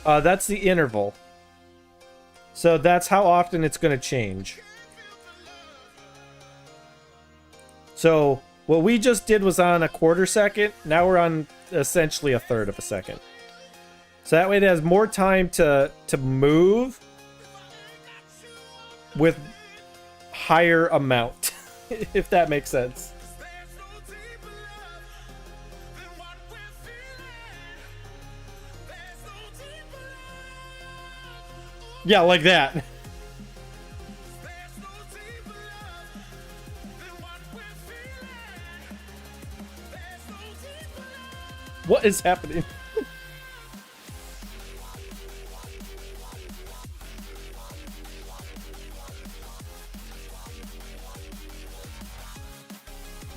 Speaker 1: That's the interval. So that's how often it's going to change. So what we just did was on a quarter second. Now we're on essentially a third of a second. So that way it has more time to move with higher amount, if that makes sense. Yeah, like that. What is happening?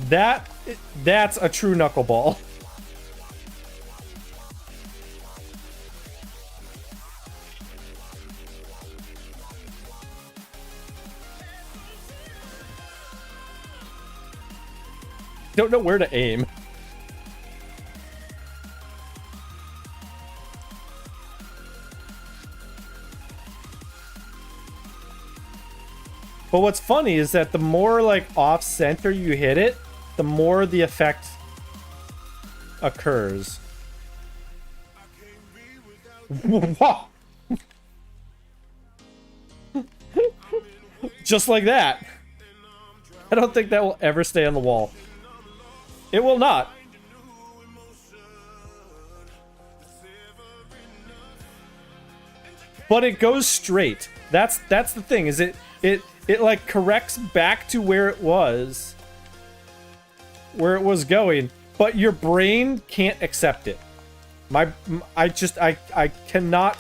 Speaker 1: That's a true knuckleball. Don't know where to aim. But what's funny is that the more like off center you hit it, the more the effect occurs. Wow. Just like that. I don't think that will ever stay on the wall. It will not. But it goes straight. That's the thing. Is it like corrects back to where it was going, but your brain can't accept it. I cannot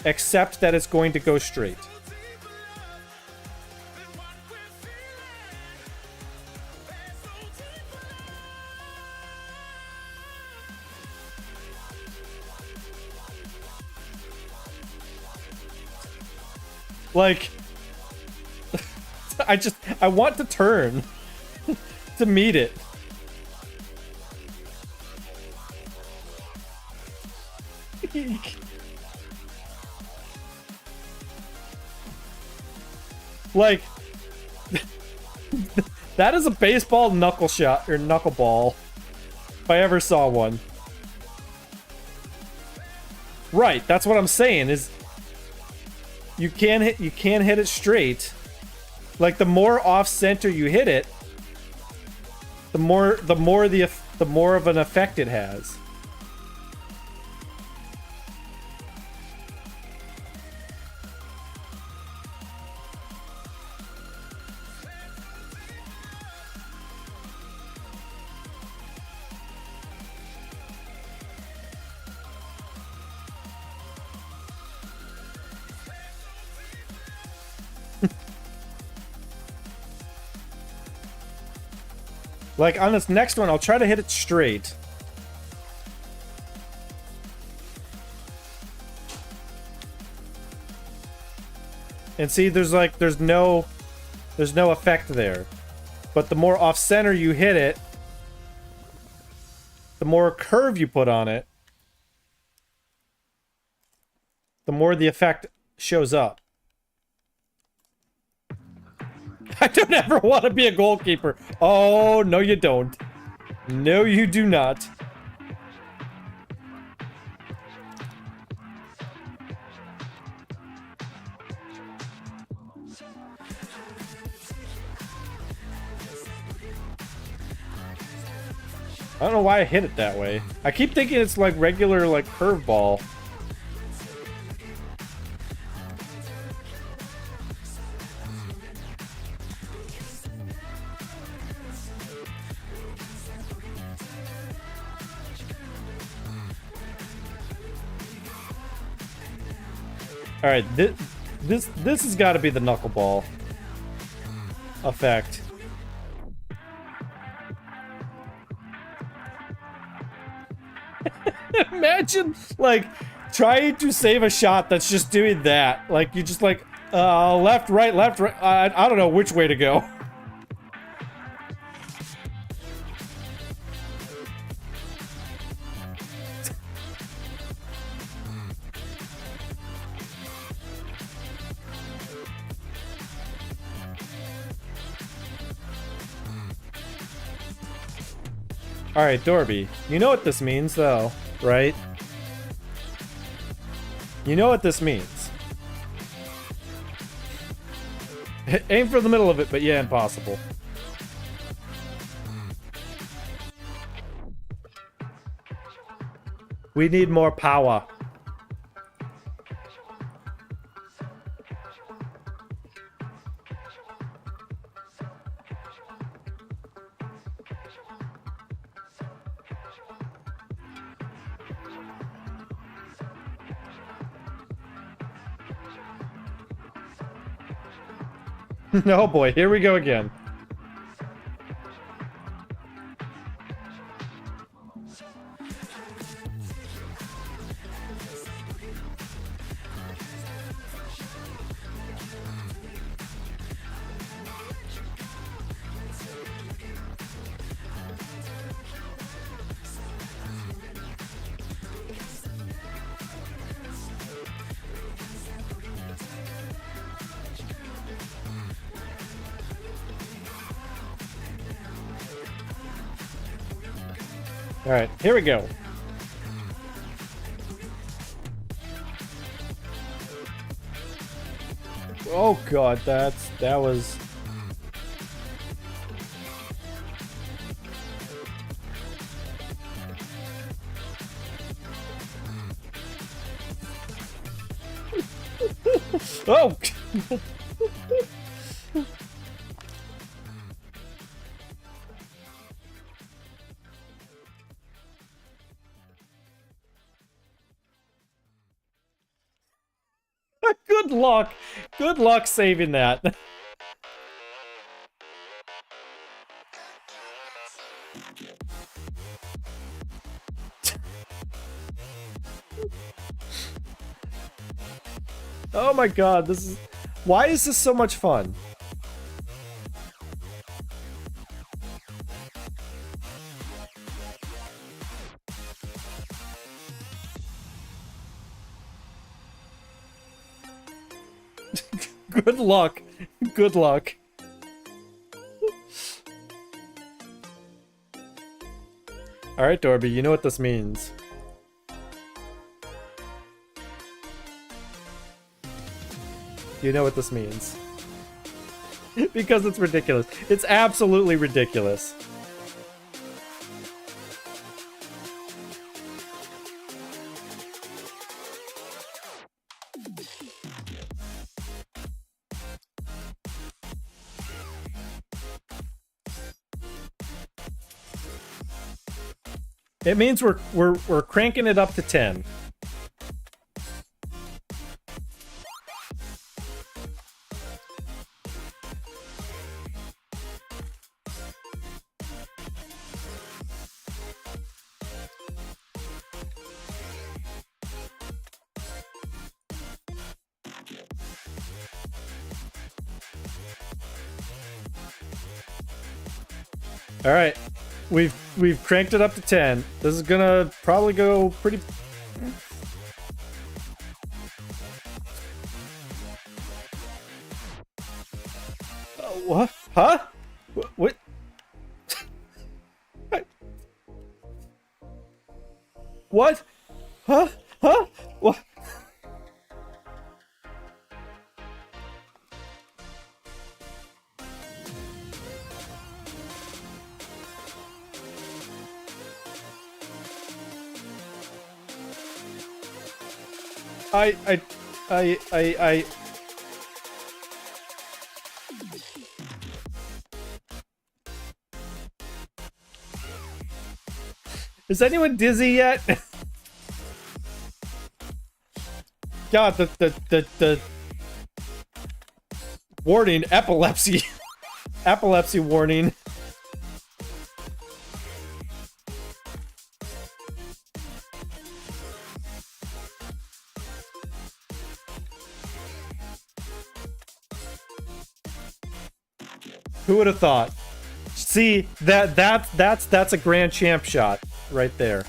Speaker 1: accept that it's going to go straight. Like, I want to turn to meet it. Like, that is a baseball knuckle shot, or knuckleball, if I ever saw one. Right, that's what I'm saying, is you can't hit it straight. Like, the more off center you hit it, the more of an effect it has. Like, on this next one, I'll try to hit it straight. And see, there's no effect there. But the more off-center you hit it, the more curve you put on it, the more the effect shows up. I don't ever want to be a goalkeeper. Oh, no you don't. No, you do not. I don't know why I hit it that way. I keep thinking it's like regular, like, curveball. All right, this has got to be the knuckleball effect. Imagine, like, trying to save a shot that's just doing that. Like, you just like, left, right, left, right. I don't know which way to go. Alright, Dorby. You know what this means, though, right? You know what this means. Aim for the middle of it, but yeah, impossible. We need more power. Oh boy, here we go again. Alright, here we go. Oh god, that was... Oh! Good luck. Good luck saving that. Oh my god, this is... Why is this so much fun? Good luck. Good luck. Alright, Dorby, you know what this means. You know what this means. Because it's ridiculous. It's absolutely ridiculous. It means we're cranking it up to 10. All right. We've cranked it up to 10. This is gonna probably go pretty... What? Huh? What? What? Huh? Huh? What? I... Is anyone dizzy yet? God, the warning, epilepsy. Epilepsy warning. Who would have thought? See, that's a grand champ shot right there.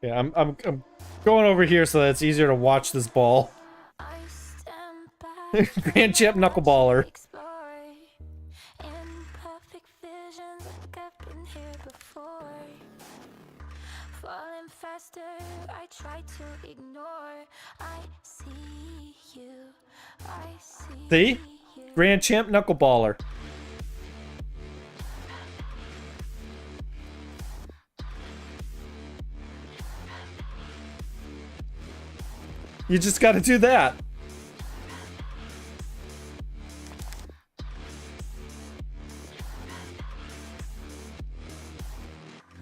Speaker 1: Yeah, I'm going over here so that it's easier to watch this ball.
Speaker 6: I stand back.
Speaker 1: Grand Champ Knuckleballer.
Speaker 6: Explore imperfect visions like I've been here before. Falling faster, I try to ignore. I see you. I see.
Speaker 1: See?
Speaker 6: You.
Speaker 1: Grand Champ Knuckleballer. You just gotta do that.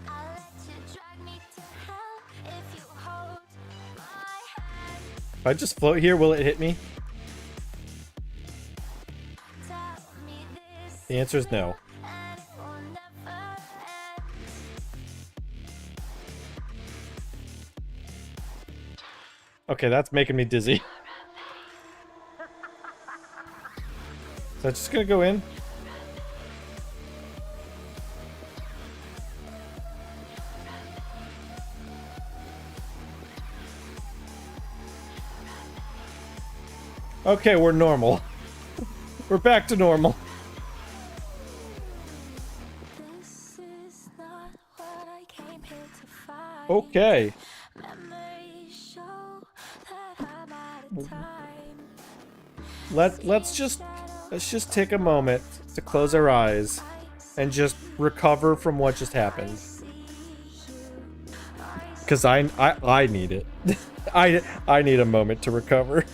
Speaker 6: I'll let you drag me to hell if you hold my hand.
Speaker 1: If I just float here, will it hit me?
Speaker 6: Tell me this
Speaker 1: The answer is no.
Speaker 6: and it will never end.
Speaker 1: Okay, that's making me dizzy. Is that just gonna go in? Okay, we're normal. We're back to normal.
Speaker 6: This is not what I came here to find.
Speaker 1: Okay.
Speaker 6: Memories show that I'm out of time.
Speaker 1: Let's just take a moment to close our eyes and just recover from what just happened. Cause I need it. I need a moment to recover.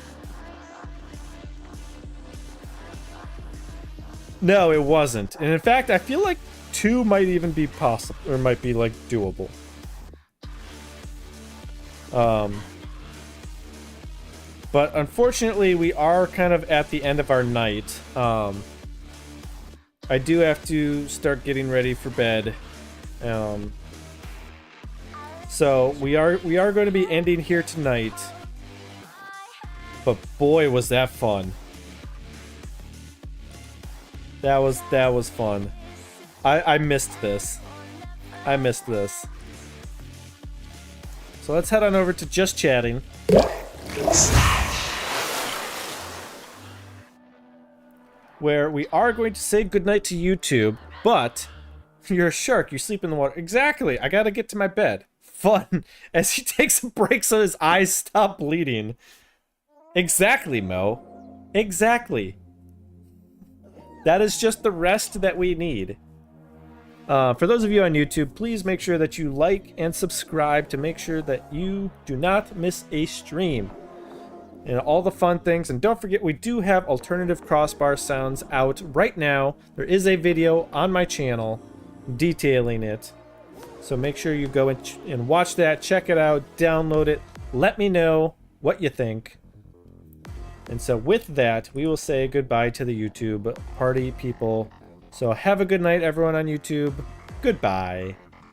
Speaker 1: No, it wasn't. And in fact, I feel like 2 might even be possible, or might be like doable. But unfortunately, we are kind of at the end of our night. I do have to start getting ready for bed. So we are going to be ending here tonight. But boy, was that fun. That was fun. I missed this. I missed this. So let's head on over to Just Chatting. Where we are going to say goodnight to YouTube, but you're a shark, you sleep in the water. Exactly, I gotta get to my bed. Fun. As he takes a break so his eyes stop bleeding. Exactly, Mo. Exactly. That is just the rest that we need. For those of you on YouTube, please make sure that you like and subscribe to make sure that you do not miss a stream. And all the fun things. And don't forget, we do have alternative crossbar sounds out right now. There is a video on my channel detailing it. So make sure you go and watch that, check it out, download it. Let me know what you think. And so with that, we will say goodbye to the YouTube party people. So have a good night, everyone on YouTube. Goodbye.